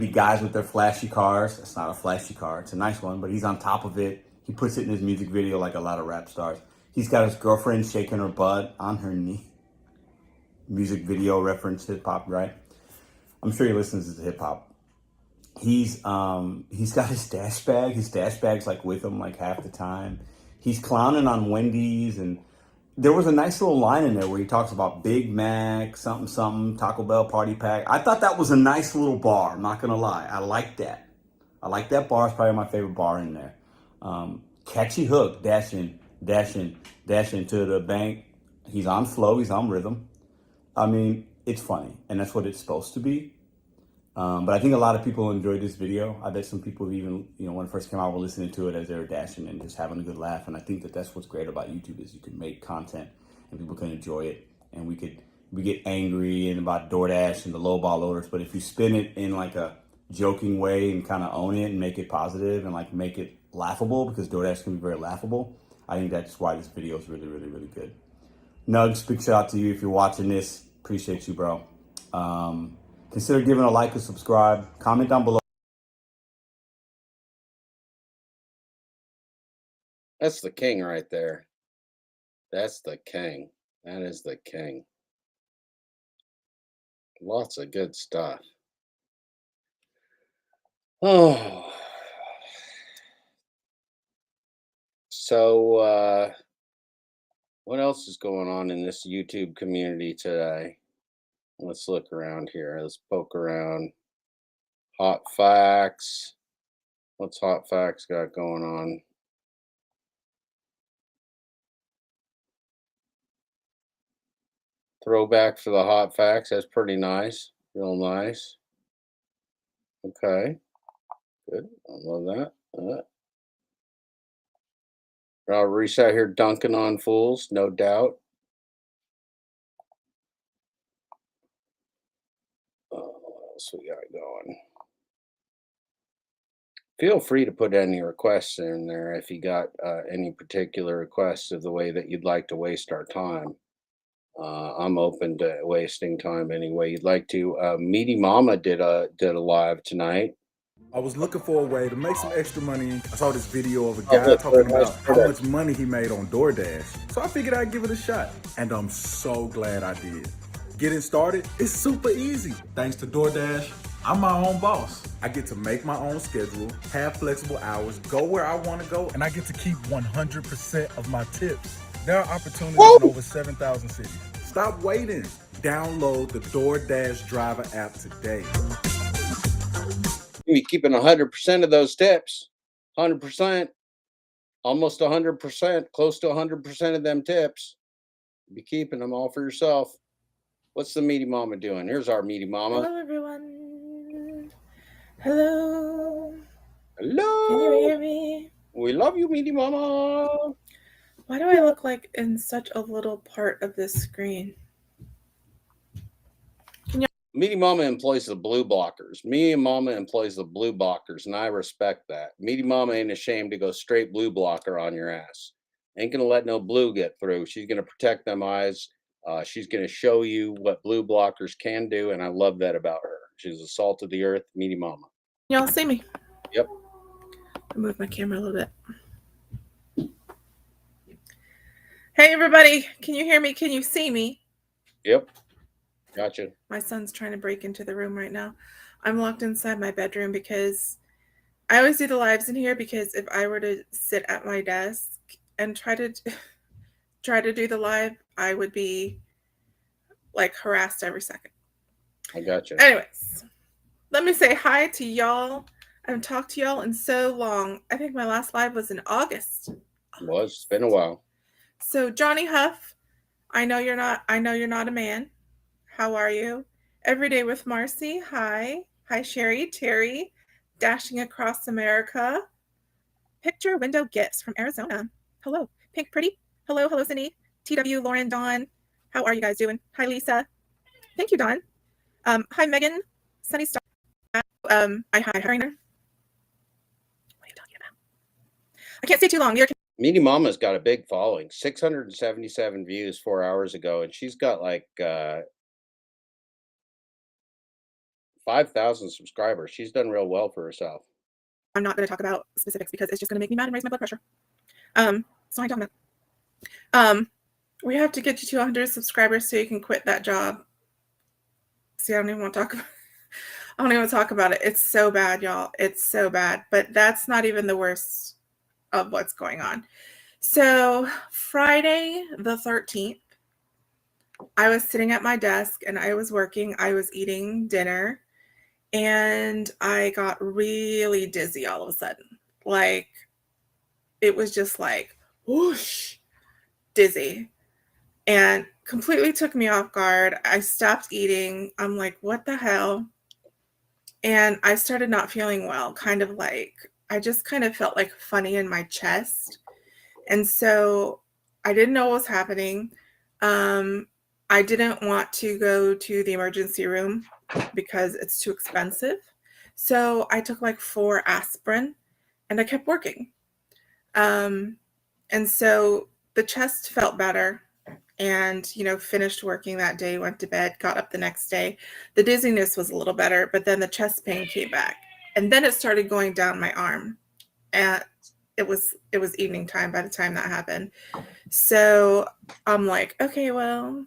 guys with their flashy cars. It's not a flashy car. It's a nice one, but he's on top of it. He puts it in his music video like a lot of rap stars. He's got his girlfriend shaking her butt on her knee. Music video reference hip hop, right? I'm sure he listens to hip hop. He's got his dash bag. His dash bag's like with him like half the time. He's clowning on Wendy's, and there was a nice little line in there where he talks about Big Mac, something, Taco Bell party pack. I thought that was a nice little bar. I'm not gonna lie. I like that. I like that bar. It's probably my favorite bar in there. Catchy hook, dashing to the bank. He's on flow. He's on rhythm. I mean, it's funny, and that's what it's supposed to be. But I think a lot of people enjoyed this video. I bet some people even, when it first came out, were listening to it as they were dashing and just having a good laugh. And I think that that's what's great about YouTube is you can make content and people can enjoy it. And we get angry and about DoorDash and the low ball loaders, but if you spin it in like a joking way and kind of own it and make it positive and like make it laughable, because DoorDash can be very laughable, I think that's why this video is really, really, really good. Nuggs, big shout out to you if you're watching this. Appreciate you, bro. Consider giving a like and subscribe. Comment down below. That's the king right there. That's the king. That is the king. Lots of good stuff. Oh. So, what else is going on in this YouTube community today? Let's look around here. Let's poke around. Hot facts. What's Hot Facts got going on? Throwback for the Hot Facts. That's pretty nice. Real nice. Okay. Good. I love that. Reese out here dunking on fools, no doubt. What else we got going? Feel free to put any requests in there if you got any particular requests of the way that you'd like to waste our time. I'm open to wasting time any way you'd like to. Meaty Mama did a live tonight. I was looking for a way to make some extra money. I saw this video of a guy talking about how much money he made on DoorDash. So I figured I'd give it a shot. And I'm so glad I did. Getting started is super easy. Thanks to DoorDash, I'm my own boss. I get to make my own schedule, have flexible hours, go where I want to go, and I get to keep 100% of my tips. There are opportunities in over 7,000 cities. Stop waiting. Download the DoorDash Driver app today. You'll be keeping 100% of those tips. 100%. Almost 100%. Close to 100% of them tips. You'll be keeping them all for yourself. What's the Meaty Mama doing? Here's our Meaty Mama. Hello, everyone. Hello. Hello. Can you hear me? We love you, Meaty Mama. Why do I look like in such a little part of this screen? Meaty Mama employs the blue blockers. Meaty Mama employs the blue blockers, and I respect that. Meaty Mama ain't ashamed to go straight blue blocker on your ass. Ain't gonna let no blue get through. She's gonna protect them eyes. She's gonna show you what blue blockers can do, and I love that about her. She's the salt of the earth, Meaty Mama. Y'all see me? Yep. I'll move my camera a little bit. Hey, everybody. Can you hear me? Can you see me? Yep. Gotcha. My son's trying to break into the room right now. I'm locked inside my bedroom because I always do the lives in here, because if I were to sit at my desk and try to do the live, I would be like harassed every second. I gotcha. Anyways, let me say hi to y'all. I haven't talked to y'all in so long. I think my last live was in August. It was. It's been a while. So Johnny Huff, I know you're not a man. How are you? Everyday with Marcy. Hi. Hi, Sherry, Terry, dashing across America. Picture window gifts from Arizona. Hello. Pink Pretty. Hello, Cindy. TW, Lauren, Dawn. How are you guys doing? Hi, Lisa. Thank you, Dawn. Hi, Megan. Sunny Star. Hi, Rainer. What are you talking about? I can't stay too long. Meaty Mama's got a big following. 677 views 4 hours ago, and she's got like 5,000 subscribers. She's done real well for herself. I'm not going to talk about specifics because it's just going to make me mad and raise my blood pressure. So I don't know. We have to get you to 100 subscribers so you can quit that job. See, I don't even want to talk about I don't even talk about it. It's so bad, y'all. It's so bad. But that's not even the worst of what's going on. So Friday the 13th, I was sitting at my desk and I was working. I was eating dinner and I got really dizzy all of a sudden. Like, it was just like, whoosh, dizzy. And completely took me off guard. I stopped eating. I'm like, what the hell? and I started not feeling well, kind of like I just kind of felt like funny in my chest. And so I didn't know what was happening. I didn't want to go to the emergency room because it's too expensive. So I took like 4 aspirin and I kept working. And so the chest felt better, and, finished working that day, went to bed, got up the next day. The dizziness was a little better, but then the chest pain came back. And then it started going down my arm. And it was evening time by the time that happened. So I'm like, okay, well,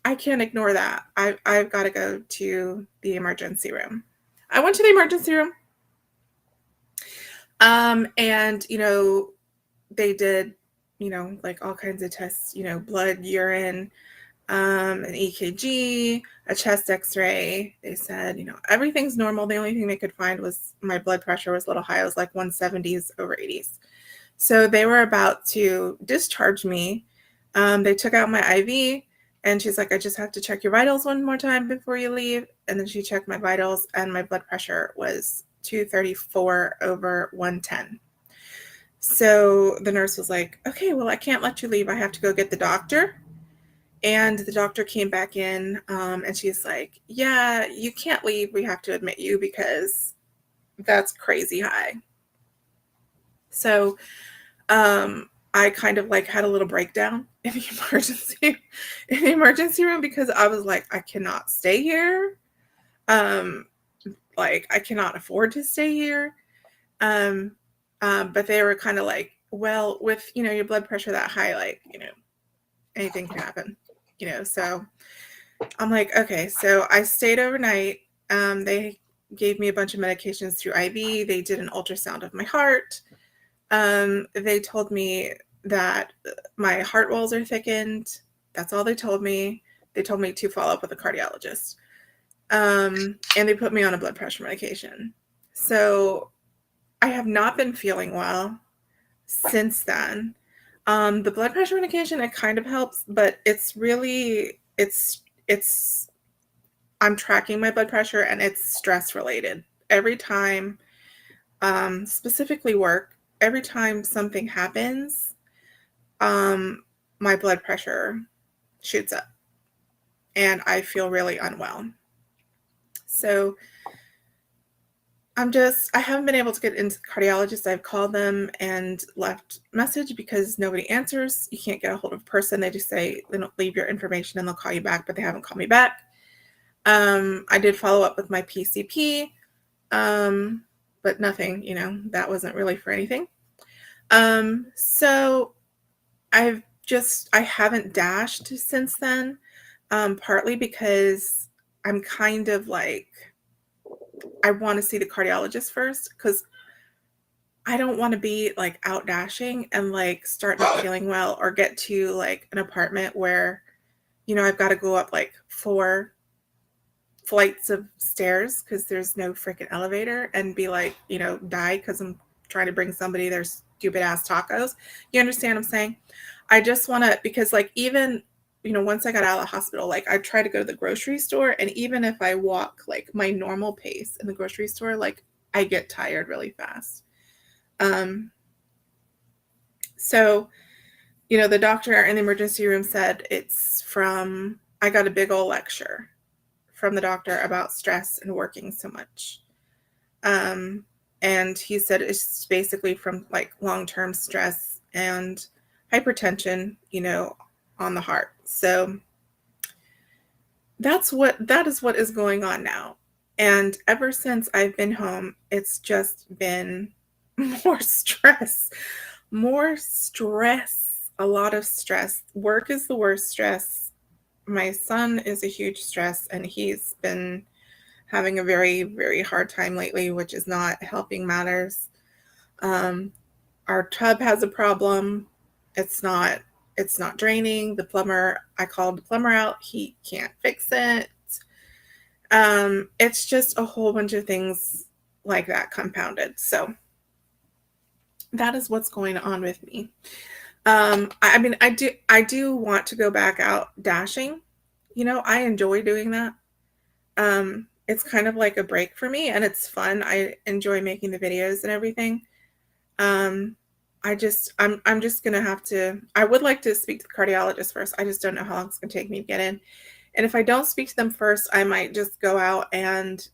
I can't ignore that. I've got to go to the emergency room. I went to the emergency room. And, they did, like all kinds of tests, blood, urine, an EKG, a chest x-ray. They said, everything's normal. The only thing they could find was my blood pressure was a little high. It was like 170s over 80s. So they were about to discharge me. They took out my IV, and she's like, I just have to check your vitals one more time before you leave. And then she checked my vitals, and my blood pressure was 234 over 110. So the nurse was like, okay, well, I can't let you leave. I have to go get the doctor. And the doctor came back in, and she's like, yeah, you can't leave. We have to admit you because that's crazy high. So I kind of like had a little breakdown in the emergency room, because I was like, I cannot stay here. Like, I cannot afford to stay here. But they were kind of like, well, with, your blood pressure that high, like, anything can happen, so I'm like, okay. So I stayed overnight. They gave me a bunch of medications through IV. They did an ultrasound of my heart. They told me that my heart walls are thickened. That's all they told me. They told me to follow up with a cardiologist. And they put me on a blood pressure medication. So I have not been feeling well since then. The blood pressure medication, it kind of helps, but it's really, I'm tracking my blood pressure, and it's stress related. Every time, specifically work, every time something happens, my blood pressure shoots up and I feel really unwell. So I haven't been able to get into the cardiologist. I've called them and left message because nobody answers. You can't get a hold of a person. They just say they don't leave your information and they'll call you back, but they haven't called me back. I did follow up with my PCP, but nothing, that wasn't really for anything. So I haven't dashed since then, partly because I'm kind of like, I want to see the cardiologist first, because I don't want to be like out dashing and like start not feeling well, or get to like an apartment where, I've got to go up like 4 flights of stairs because there's no freaking elevator, and be like, die because I'm trying to bring somebody their stupid ass tacos. You understand what I'm saying? I just want to, because like, even, once I got out of the hospital, like I try to go to the grocery store, and even if I walk like my normal pace in the grocery store, like I get tired really fast. So, the doctor in the emergency room said I got a big old lecture from the doctor about stress and working so much. And he said it's basically from like long-term stress and hypertension, on the heart. So that is what is going on now. And ever since I've been home, it's just been more stress, a lot of stress. Work is the worst stress. My son is a huge stress, and he's been having a very, very hard time lately, which is not helping matters. Our tub has a problem. It's not draining. I called the plumber out. He can't fix it. It's just a whole bunch of things like that compounded. So that is what's going on with me. I do want to go back out dashing. I enjoy doing that. it's kind of like a break for me, and it's fun. I enjoy making the videos and everything. I'm just gonna have to. I would like to speak to the cardiologist first. I just don't know how long it's gonna take me to get in. And if I don't speak to them first, I might just go out and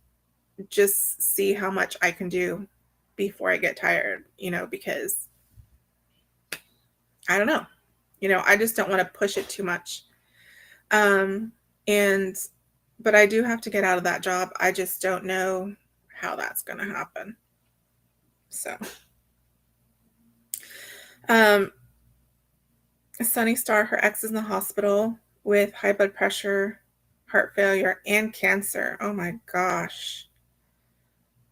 just see how much I can do before I get tired, because I don't know. I just don't want to push it too much. But I do have to get out of that job. I just don't know how that's going to happen. So, Sunny Star, her ex is in the hospital with high blood pressure, heart failure, and cancer. Oh my gosh.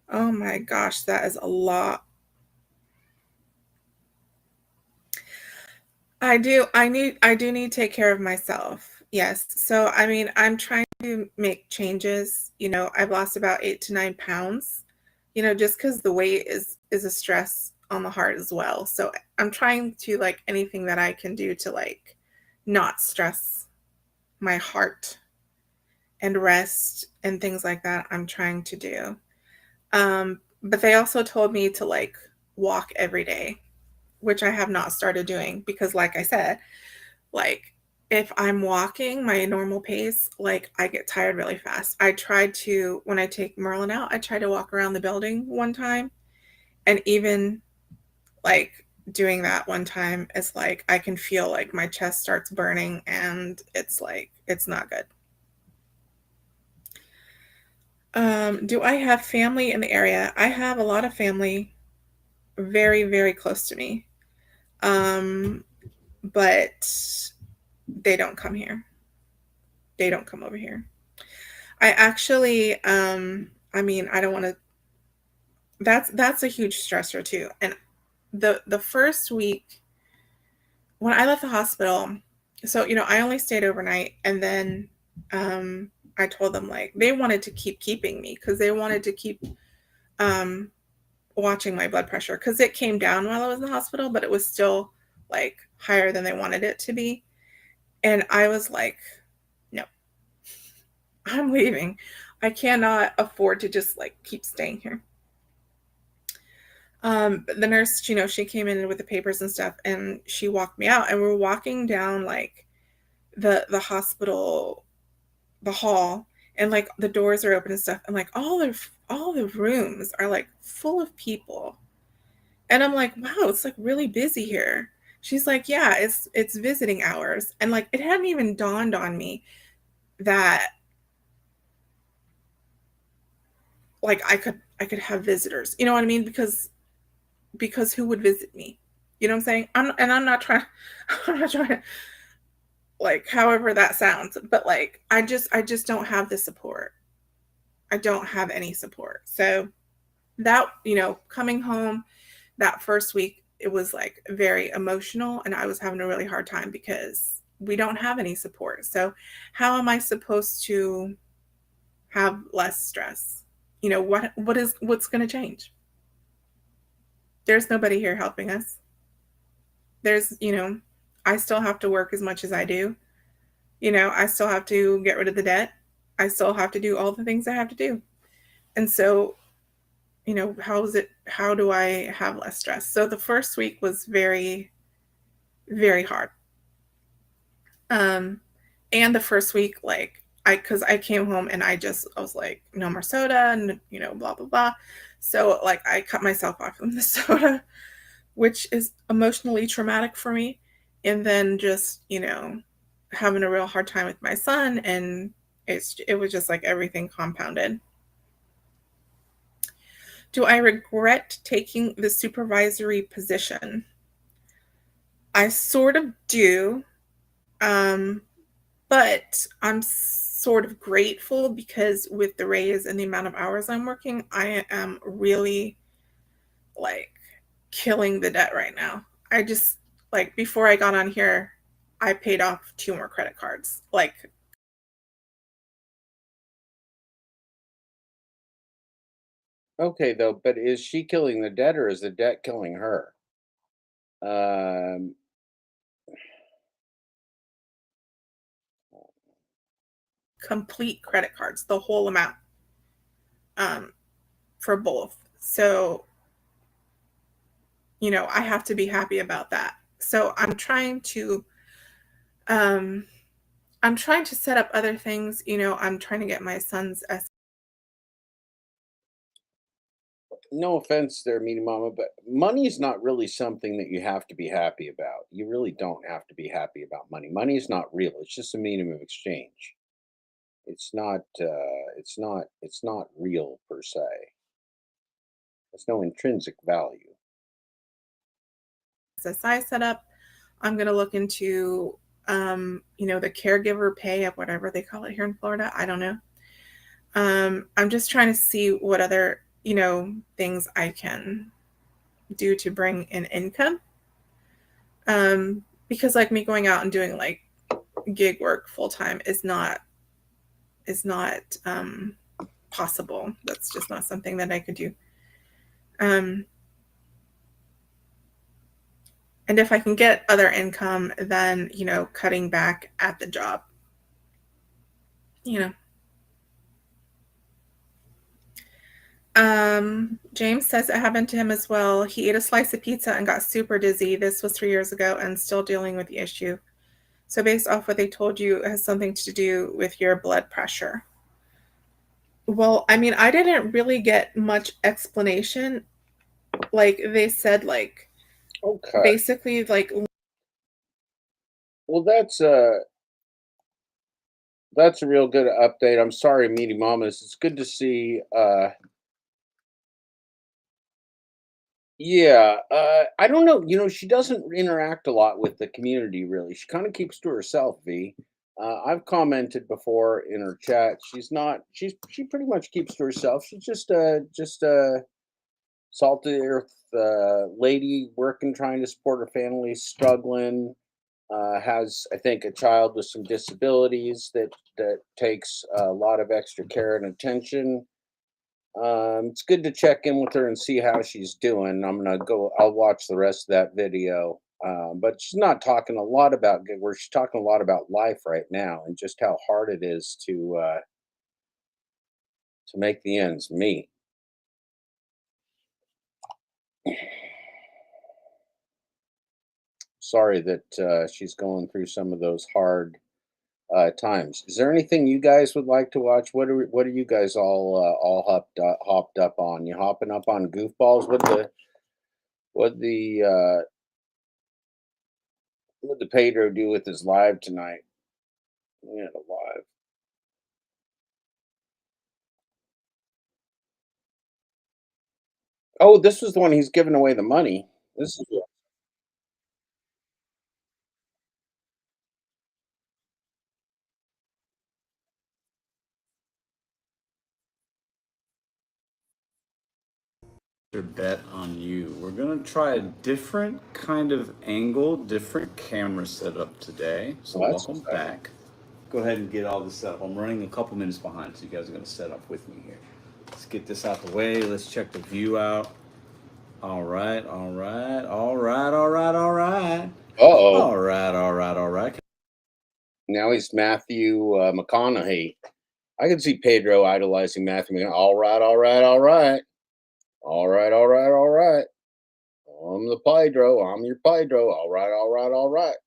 Oh my gosh, that is a lot. I do need to take care of myself. Yes. So, I mean, I'm trying to make changes. I've lost about 8 to 9 pounds, just because the weight is a stress on the heart as well. So I'm trying to, like, anything that I can do to, like, not stress my heart and rest and things like that. I'm trying to do. But they also told me to, like, walk every day, which I have not started doing because, like I said, like, if I'm walking my normal pace, like, I get tired really fast. I tried to, when I take Merlin out, I tried to walk around the building one time, and even, like, doing that one time, it's like I can feel like my chest starts burning, and it's like, it's not good. Do I have family in the area? I have a lot of family very, very close to me. But they don't come here. They don't come over here. I actually, I mean, I don't want to, that's a huge stressor too. And the first week when I left the hospital, so, I only stayed overnight, and then, I told them, like, they wanted to keeping me because they wanted to keep, watching my blood pressure because it came down while I was in the hospital, but it was still, like, higher than they wanted it to be. And I was like, no, I'm leaving. I cannot afford to just, like, keep staying here. But the nurse, she came in with the papers and stuff, and she walked me out, and we're walking down, like, the hospital, the hall, and, like, the doors are open and stuff, and, like, all the rooms are, like, full of people. And I'm like, wow, it's, like, really busy here. She's like, yeah, it's visiting hours. And, like, it hadn't even dawned on me that, like, I could have visitors. You know what I mean? Because who would visit me? You know what I'm saying? I'm not trying to, like, however that sounds, but, like, I just don't have the support. I don't have any support. So that, coming home that first week, it was, like, very emotional, and I was having a really hard time because we don't have any support. So how am I supposed to have less stress? What's going to change? There's nobody here helping us. There's, I still have to work as much as I do. I still have to get rid of the debt. I still have to do all the things I have to do. And so, how do I have less stress? So the first week was very, very hard. And the first week, like, because I came home and I was like, no more soda, and, blah, blah, blah. So, like, I cut myself off from the soda, which is emotionally traumatic for me. And then just, having a real hard time with my son, and it was just, like, everything compounded. Do I regret taking the supervisory position? I sort of do, but I'm sort of grateful because with the raise and the amount of hours I'm working, I am really, like, killing the debt right now. I just, like, before I got on here, I paid off 2 more credit cards. Like, Okay, though, but is she killing the debt or is the debt killing her? Um, complete credit cards, the whole amount. for both. So, I have to be happy about that. So I'm trying to set up other things. I'm trying to get my son's No offense there, Meaty Mama, but money is not really something that you have to be happy about. You really don't have to be happy about money. Money is not real. It's just a medium of exchange. It's not. It's not. It's not real per se. There's no intrinsic value. SSI set up. I'm going to look into, the caregiver pay of whatever they call it here in Florida. I don't know. I'm just trying to see what other, things I can do to bring in income. Because like me going out and doing like gig work full time is not possible. That's just not something that I could do. And if I can get other income, then, cutting back at the job, James says it happened to him as well. He ate a slice of pizza and got super dizzy. This was 3 years ago and still dealing with the issue. So based off what they told you, it has something to do with your blood pressure. Well, I mean, I didn't really get much explanation. Like they said, like, Okay. basically, like, Well, that's a real good update. I'm sorry, Meaty Mamas. It's good to see. Yeah, I don't know. She doesn't interact a lot with the community, really. She kind of keeps to herself. V. I've commented before in her chat. She's not. She pretty much keeps to herself. She's just a salted earth lady working, trying to support her family, struggling. Has I think a child with some disabilities that takes a lot of extra care and attention. It's good to check in with her and see how she's doing. I'll watch the rest of that video. But she's not talking a lot about good work. She's talking a lot about life right now and just how hard it is to make the ends meet. Sorry that she's going through some of those hard times. Is there anything you guys would like to watch? What are you guys all hopped up on? You hopping up on goofballs? What did Pedro do with his live tonight? We had a live. Oh, this was the one he's giving away the money. This is Bet on you. We're gonna try a different kind of angle, different camera setup today. So well, that's welcome exciting. back. Go ahead and get all this set up. I'm running a couple minutes behind, so you guys are gonna set up with me here. Let's get this out the way. Let's check the view out. All right, all right, all right, all right, all right. Uh-oh. All right, all right, all right. Now he's Matthew McConaughey. I can see Pedro idolizing Matthew McConaughey. All right, all right, all right. All right, all right, all right. I'm the Pedro. I'm your Pedro. All right, all right, all right.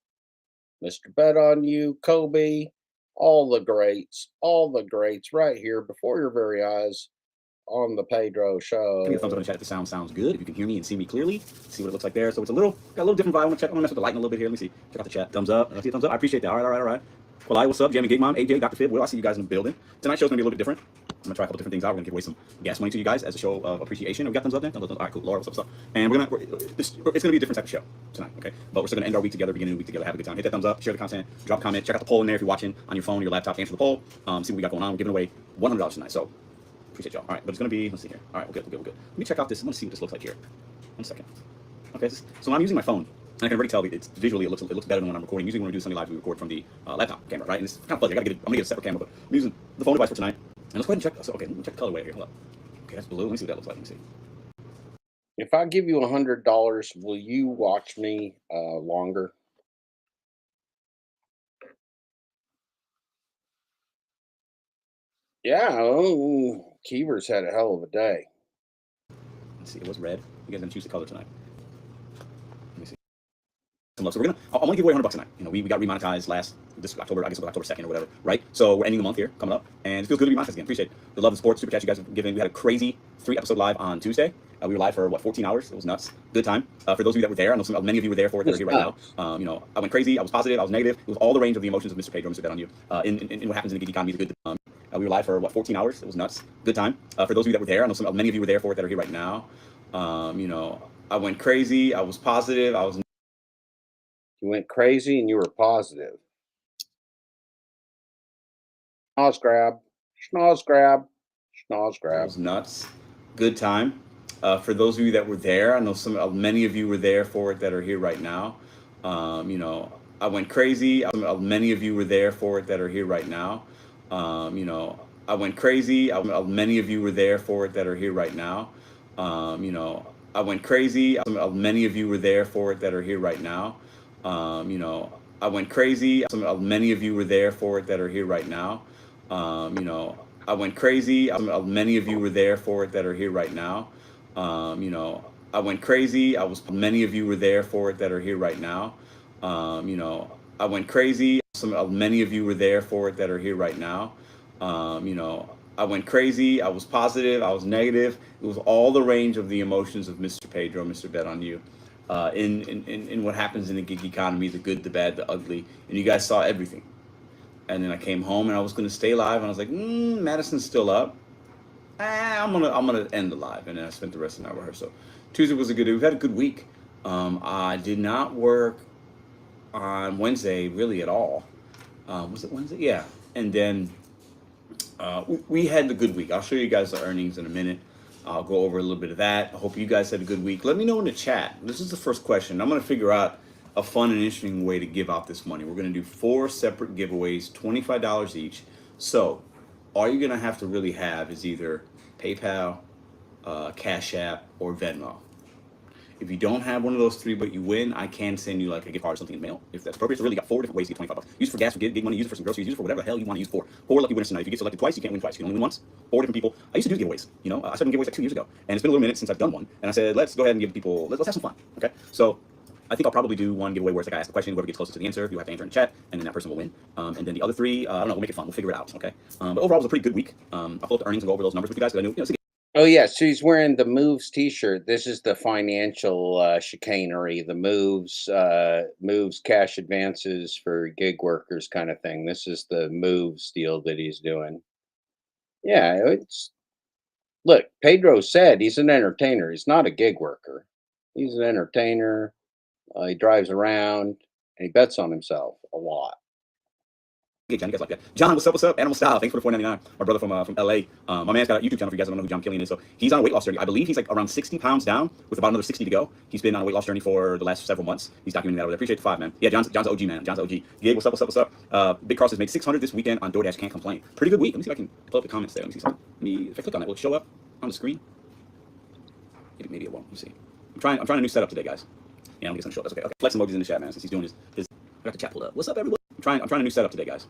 Mr. Bet on You, Kobe, all the greats right here before your very eyes on the Pedro Show. Give me a thumbs up in the chat if the sound sounds good. If you can hear me and see me clearly, see what it looks like there. So it's got a little different vibe. I'm gonna mess with the lighting a little bit here. Let me see. Check out the chat. Thumbs up. I see a thumbs up. I appreciate that. All right, all right, all right. Well, what's up? Jamie Gig Mom, AJ, Dr. Fib. Will, I see you guys in the building. Tonight's show's gonna be a little bit different. I'm gonna try a couple different things out. We're gonna give away some gas money to you guys as a show of appreciation. We got thumbs up there. Thumbs up. All right, cool. Laura, what's up? And it's gonna be a different type of show tonight. Okay, but we're still gonna end our week together, beginning of the week together. Have a good time. Hit that thumbs up. Share the content. Drop a comment. Check out the poll in there if you're watching on your phone or your laptop. Answer the poll. See what we got going on. We're giving away $100 tonight. So appreciate y'all. All right, but it's gonna be. Let's see here. All right, we're good. Let me check out this. I want to see what this looks like here. 1 second. Okay, so I'm using my phone. And I can already tell it's visually it looks better than when I'm recording. Usually when we do Sunday live, we record from the laptop camera, right? And it's kind of fuzzy. I'm gonna get a separate camera, but I'm using the phone device for tonight. And let's go ahead and check. So, okay, let me check the colorway here. Hold up. Okay, that's blue. Let me see what that looks like. Let me see. If I give you $100, will you watch me longer? Yeah, Keever's had a hell of a day. Let's see, it was red. You guys didn't choose the color tonight. Let me see. So I want to give away $100 tonight. You know, we got remonetized this October, I guess it was October 2nd or whatever, right? So we're ending the month here, coming up, and it feels good to be monetized again. Appreciate the love and support, super chat you guys have given. We had a crazy 3-episode live on Tuesday. We were live for 14 hours. It was nuts. Good time. For those of you that were there, I know many of you were there for it that are here right now. You know, I went crazy. I was positive. I was negative. It was all the range of the emotions of Mr. Pedro, Mr. Bet on You. In what happens in the gig economy is a good. We were live for 14 hours. It was nuts. Good time. For those of you that were there, I know many of you were there for it that are here right now. You know, I went crazy. I was positive. You went crazy and you were positive. Schnoz grab, schnoz grab, schnoz It grab. was nuts. Good time. For those of you that were there, I know many of you were there for it that are here right now. You know, I went crazy. Many of you were there for it that are here right now. You know, I went crazy. Many of you were there for it that are here right now. You know, I went crazy. Many of you were there for it that are here right now. You know, I went crazy. Many of you were there for it that are here right now. You know, I went crazy. Many of you were there for it that are here right now. You know, I went crazy. Many of you were there for it that are here right now. You know, I went crazy. Many of you were there for it that are here right now. You know, I went crazy. I was positive. I was negative. It was all the range of the emotions of Mr. Pedro, Mr. Bet on You. In what happens in the gig economy, the good, the bad, the ugly, and you guys saw everything. And then I came home and I was going to stay live, and I was like, Madison's still up. I'm gonna end the live, and then I spent the rest of the night with her. So Tuesday was a good day. We've had a good week. I did not work on Wednesday really at all. Was it Wednesday? Yeah. And then we had the good week. I'll show you guys the earnings in a minute. I'll go over a little bit of that. I hope you guys had a good week. Let me know in the chat. This is the first question. I'm going to figure out a fun and interesting way to give out this money. We're going to do 4 separate giveaways, $25 each. So all you're going to have to really have is either PayPal, Cash App, or Venmo. If you don't have one of those 3 but you win, I can send you like a gift card or something in the mail if that's appropriate. So really got 4 different ways to get $25. Use it for gas, for gig money, use it for some groceries, use it for whatever the hell you want to use it for. 4 lucky winners tonight. If you get selected twice, you can't win twice. You can only win once. 4 different people. I used to do giveaways. You know, I started doing giveaways like 2 years ago, and it's been a little minute since I've done one. And I said, let's go ahead and give people, let's have some fun. Okay, so I think I'll probably do one giveaway where it's like I ask the question, whoever gets closest to the answer, you have to answer in the chat, and then that person will win. And then the other 3, I don't know, we'll make it fun. We'll figure it out. Okay. But overall, it was a pretty good week. I'll pull up the earnings and go over those numbers with you guys because I knew, it's Oh yeah, so he's wearing the Moves T-shirt. This is the financial chicanery, the Moves cash advances for gig workers kind of thing. This is the Moves deal that he's doing. Yeah, look. Pedro said he's an entertainer. He's not a gig worker. He's an entertainer. He drives around and he bets on himself a lot. Hey, John, you guys like that. John, what's up? What's up? Animal Style. Thanks for the $4.99. My brother from LA. My man's got a YouTube channel for you guys. I don't know who John Killian is. So he's on a weight loss journey. I believe he's like around 60 pounds down with about another 60 to go. He's been on a weight loss journey for the last several months. He's documenting that over there. Appreciate the 5, man. Yeah, John's OG, man. John's OG. Gig, what's up? What's up? What's up? Big Cross has made $600 this weekend on DoorDash. Can't complain. Pretty good week. Let me see if I can pull up the comments there. Let me see something. If I click on it, will it show up on the screen? Maybe it won't. Let me see. I'm trying a new setup today, guys. Yeah, I'm gonna show up. That's okay. Okay. Flex emojis in the chat, man. Since he's doing his I got the chat pulled up. What's up, everyone? I'm trying a new setup today, guys.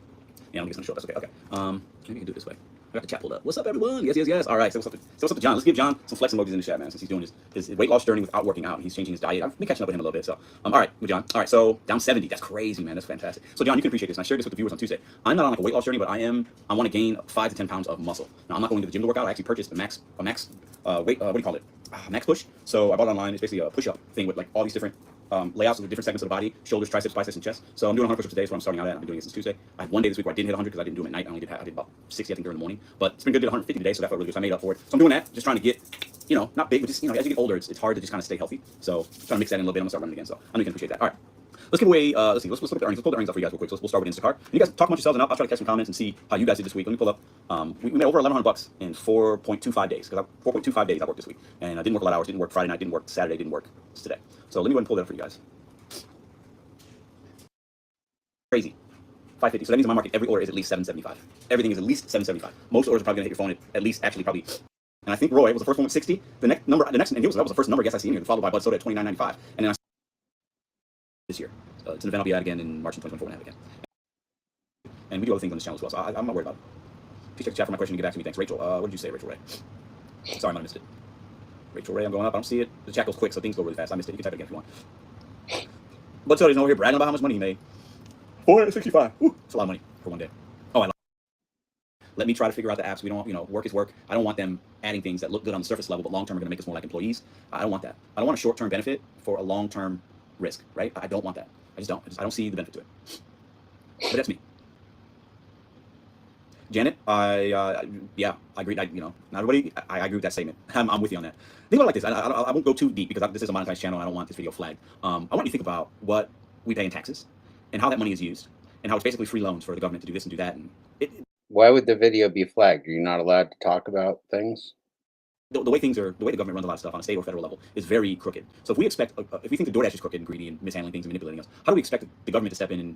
Yeah, I'm gonna show up. That's okay. Okay. Maybe we can do it this way. I got the chat pulled up. What's up, everyone? Yes. All right. So what's up to John? Let's give John some flex emojis in the chat, man. Since he's doing his weight loss journey without working out, he's changing his diet. I've been catching up with him a little bit. So, all right, with John. All right. So down 70. That's crazy, man. That's fantastic. So, John, you can appreciate this. And I shared this with the viewers on Tuesday. I'm not on like a weight loss journey, but I want to gain 5 to 10 pounds of muscle. Now, I'm not going to the gym to work out. I actually purchased a max weight. What do you call it? Max push. So I bought it online. It's basically a push-up thing with like all these different layouts of the different segments of the body: shoulders, triceps, biceps, and chest. So I'm doing 100 push-ups today. So I'm starting out at. I've been doing it since Tuesday. I had one day this week where I didn't hit 100 because I didn't do them at night. I did about 60, I think, during the morning. But it's been good. Did 150 today, so that felt really good. So I made up for it. So I'm doing that, just trying to get, not big, but just, as you get older, it's hard to just kind of stay healthy. So I'm trying to mix that in a little bit. I'm gonna start running again. So I know you can appreciate that. All right. Let's give away, let's see, let's look at the earnings. Let's pull the earnings up for you guys real quick. So we'll start with Instacart. And you guys talk amongst yourselves, and I'll try to catch some comments and see how you guys did this week. Let me pull up. We made over $1,100 in 4.25 days. Because 4.25 days I worked this week. And I didn't work a lot of hours. Didn't work Friday night. Didn't work Saturday. Didn't work today. So let me go ahead and pull that up for you guys. Crazy. 550. So that means in my market, every order is at least $7.75. Everything is at least $7.75. Most orders are probably going to hit your phone at least, actually, probably. And I think Roy was the first one with 60. The next, and that was the first number I guess I see in here, followed by Bud Soda at $29.95. And then I this year. It's an event I'll be at again in March of 2024 and have again. And we do other things on this channel as well, so I'm not worried about it. Please check the chat for my question and get back to me. Thanks. Rachel, what did you say, Rachel Ray? Sorry, I might have missed it. Rachel Ray, I'm going up. I don't see it. The chat goes quick, so things go really fast. I missed it. You can type it again if you want. But Soda's over here bragging about how much money he made. 465. Woo. It's a lot of money for one day. Oh, I love it. Let me try to figure out the apps. We don't, work is work. I don't want them adding things that look good on the surface level, but long term are going to make us more like employees. I don't want that. I don't want a short term benefit for a long term risk, right? I don't want that. I just don't. I don't see the benefit to it. But that's me. Janet, I agree. Not everybody. I agree with that statement. I'm with you on that. Think about it like this. I won't go too deep because this is a monetized channel. I don't want this video flagged. I want you to think about what we pay in taxes and how that money is used and how it's basically free loans for the government to do this and do that. And why would the video be flagged? Are you not allowed to talk about things? The way the government runs a lot of stuff on a state or federal level is very crooked. So if we think the DoorDash is crooked and greedy and mishandling things and manipulating us, how do we expect the government to step in and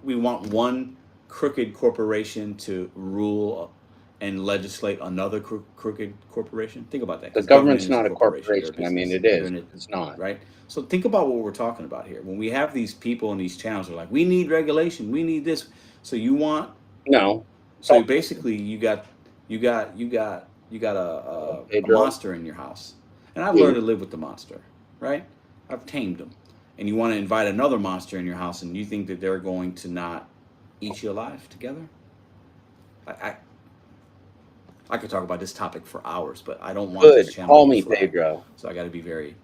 we want one crooked corporation to rule and legislate another crooked corporation? Think about that. The government's not a corporation. I mean, it is. It's not. Right? So think about what we're talking about here. When we have these people in these channels who are like, we need regulation, we need this. So you want no. So basically, you got a monster in your house, and I've learned to live with the monster. Right? I've tamed them, and you want to invite another monster in your house, and you think that they're going to not eat you alive together? I could talk about this topic for hours, but I don't want this channel. Call me Pedro. So I got to be very.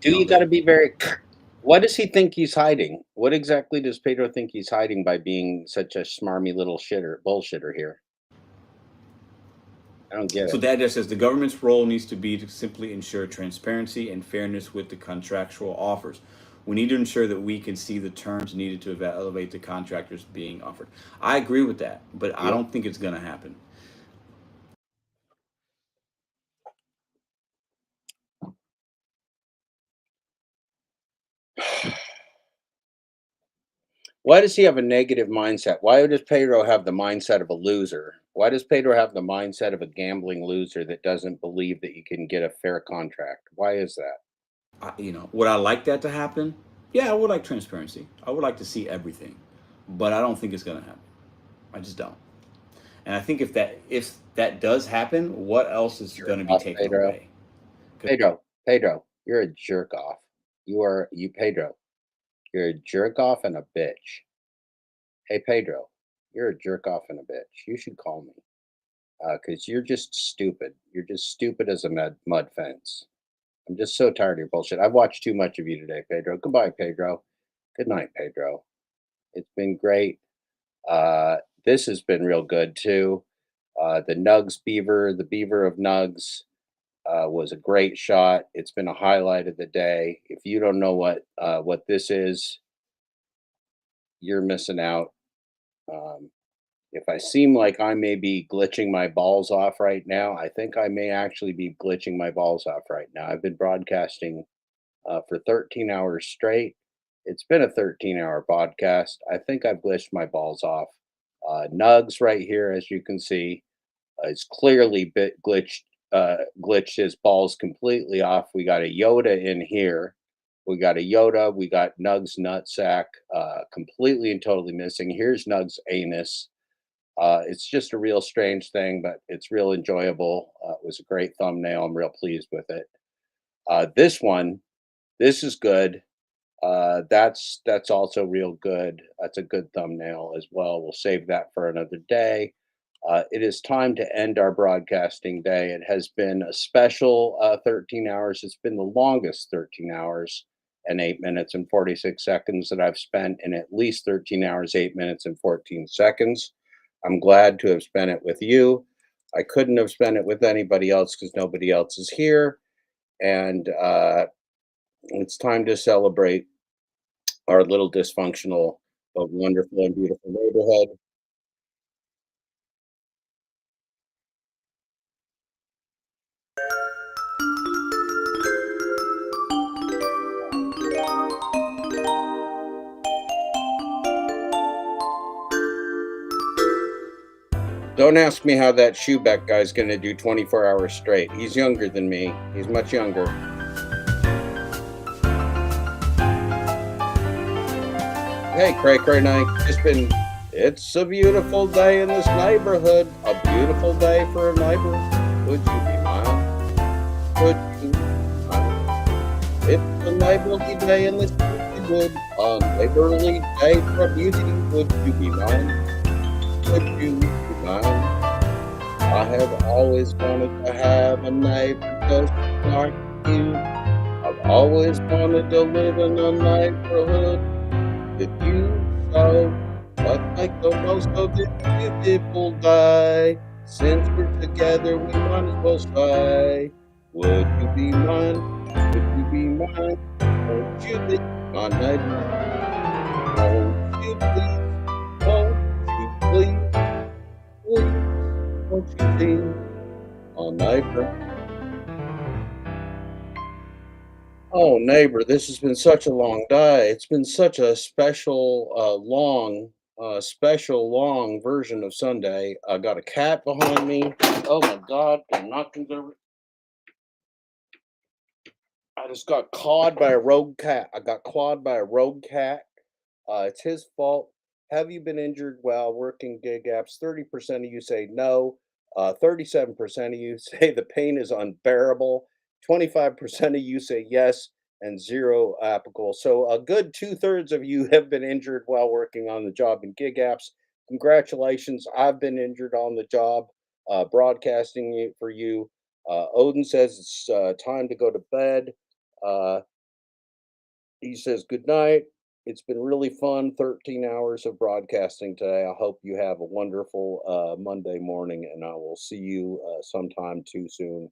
You got to be very. What does he think he's hiding? What exactly does Pedro think he's hiding by being such a smarmy little bullshitter here? I don't get it. So Dad just says the government's role needs to be to simply ensure transparency and fairness with the contractual offers. We need to ensure that we can see the terms needed to elevate the contractors being offered. I agree with that, but I don't think it's going to happen. Why does he have a negative mindset? Why does Pedro have the mindset of a loser? Why does Pedro have the mindset of a gambling loser that doesn't believe that you can get a fair contract? Why is that? Would I like that to happen? Yeah, I would like transparency. I would like to see everything, but I don't think it's going to happen. I just don't. And I think if that does happen, what else is going to be taken away? Pedro, you're a jerk off. Pedro. You're a jerk off and a bitch. Hey, Pedro, you're a jerk off and a bitch. You should call me because you're just stupid. You're just stupid as a mud fence. I'm just so tired of your bullshit. I've watched too much of you today, Pedro. Goodbye, Pedro. Good night, Pedro. It's been great. This has been real good, too. The Nuggs beaver, the beaver of Nuggs, was a great shot. It's been a highlight of the day. If you don't know what this is, you're missing out. If I seem like I may be glitching my balls off right now, I think I may actually be glitching my balls off right now. I've been broadcasting for 13 hours straight. It's been a 13-hour podcast. I think I've glitched my balls off. Nuggs right here, as you can see, is clearly glitched his balls completely off. We got a Yoda in here. We got a Yoda. We got Nuggs' nutsack completely and totally missing. Here's Nuggs' anus. It's just a real strange thing, but it's real enjoyable. It was a great thumbnail. I'm real pleased with it. This is good. That's also real good. That's a good thumbnail as well. We'll save that for another day. It is time to end our broadcasting day. It has been a special 13 hours. It's been the longest 13 hours and 8 minutes and 46 seconds that I've spent in at least 13 hours, 8 minutes and 14 seconds. I'm glad to have spent it with you. I couldn't have spent it with anybody else because nobody else is here. And it's time to celebrate our little dysfunctional but wonderful and beautiful neighborhood. Don't ask me how that Schubeck guy's going to do 24 hours straight. He's younger than me. He's much younger. Hey, Cray Cray Night. It's a beautiful day in this neighborhood. A beautiful day for a neighbor. Would you be mine? Would you be mine? It's a neighborly day in this neighborhood. A neighborly day for a beauty. Would you be mine? Would you be mine? I have always wanted to have a neighbor just like you. I've always wanted to live in a neighborhood with you. So let's make the most of this beautiful day. Since we're together, we might as well say, would you be mine? Would you be mine? Won't you be my neighbor? Won't you please? Won't you please? Please, won't you be my neighbor? Oh, neighbor, this has been such a long day. It's been such a special, long version of Sunday. I got a cat behind me. Oh my God, I'm knocking the. I just got clawed by a rogue cat. I got clawed by a rogue cat. It's his fault. Have you been injured while working gig apps? 30% of you say no. 37% of you say the pain is unbearable. 25% of you say yes, and zero applicable. So a good 2/3 of you have been injured while working on the job in gig apps. Congratulations. I've been injured on the job broadcasting it for you. Odin says it's time to go to bed. Uh, he says, good night. It's been really fun. 13 hours of broadcasting today. I hope you have a wonderful Monday morning, and I will see you sometime too soon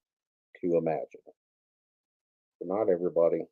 to imagine. Good night, everybody.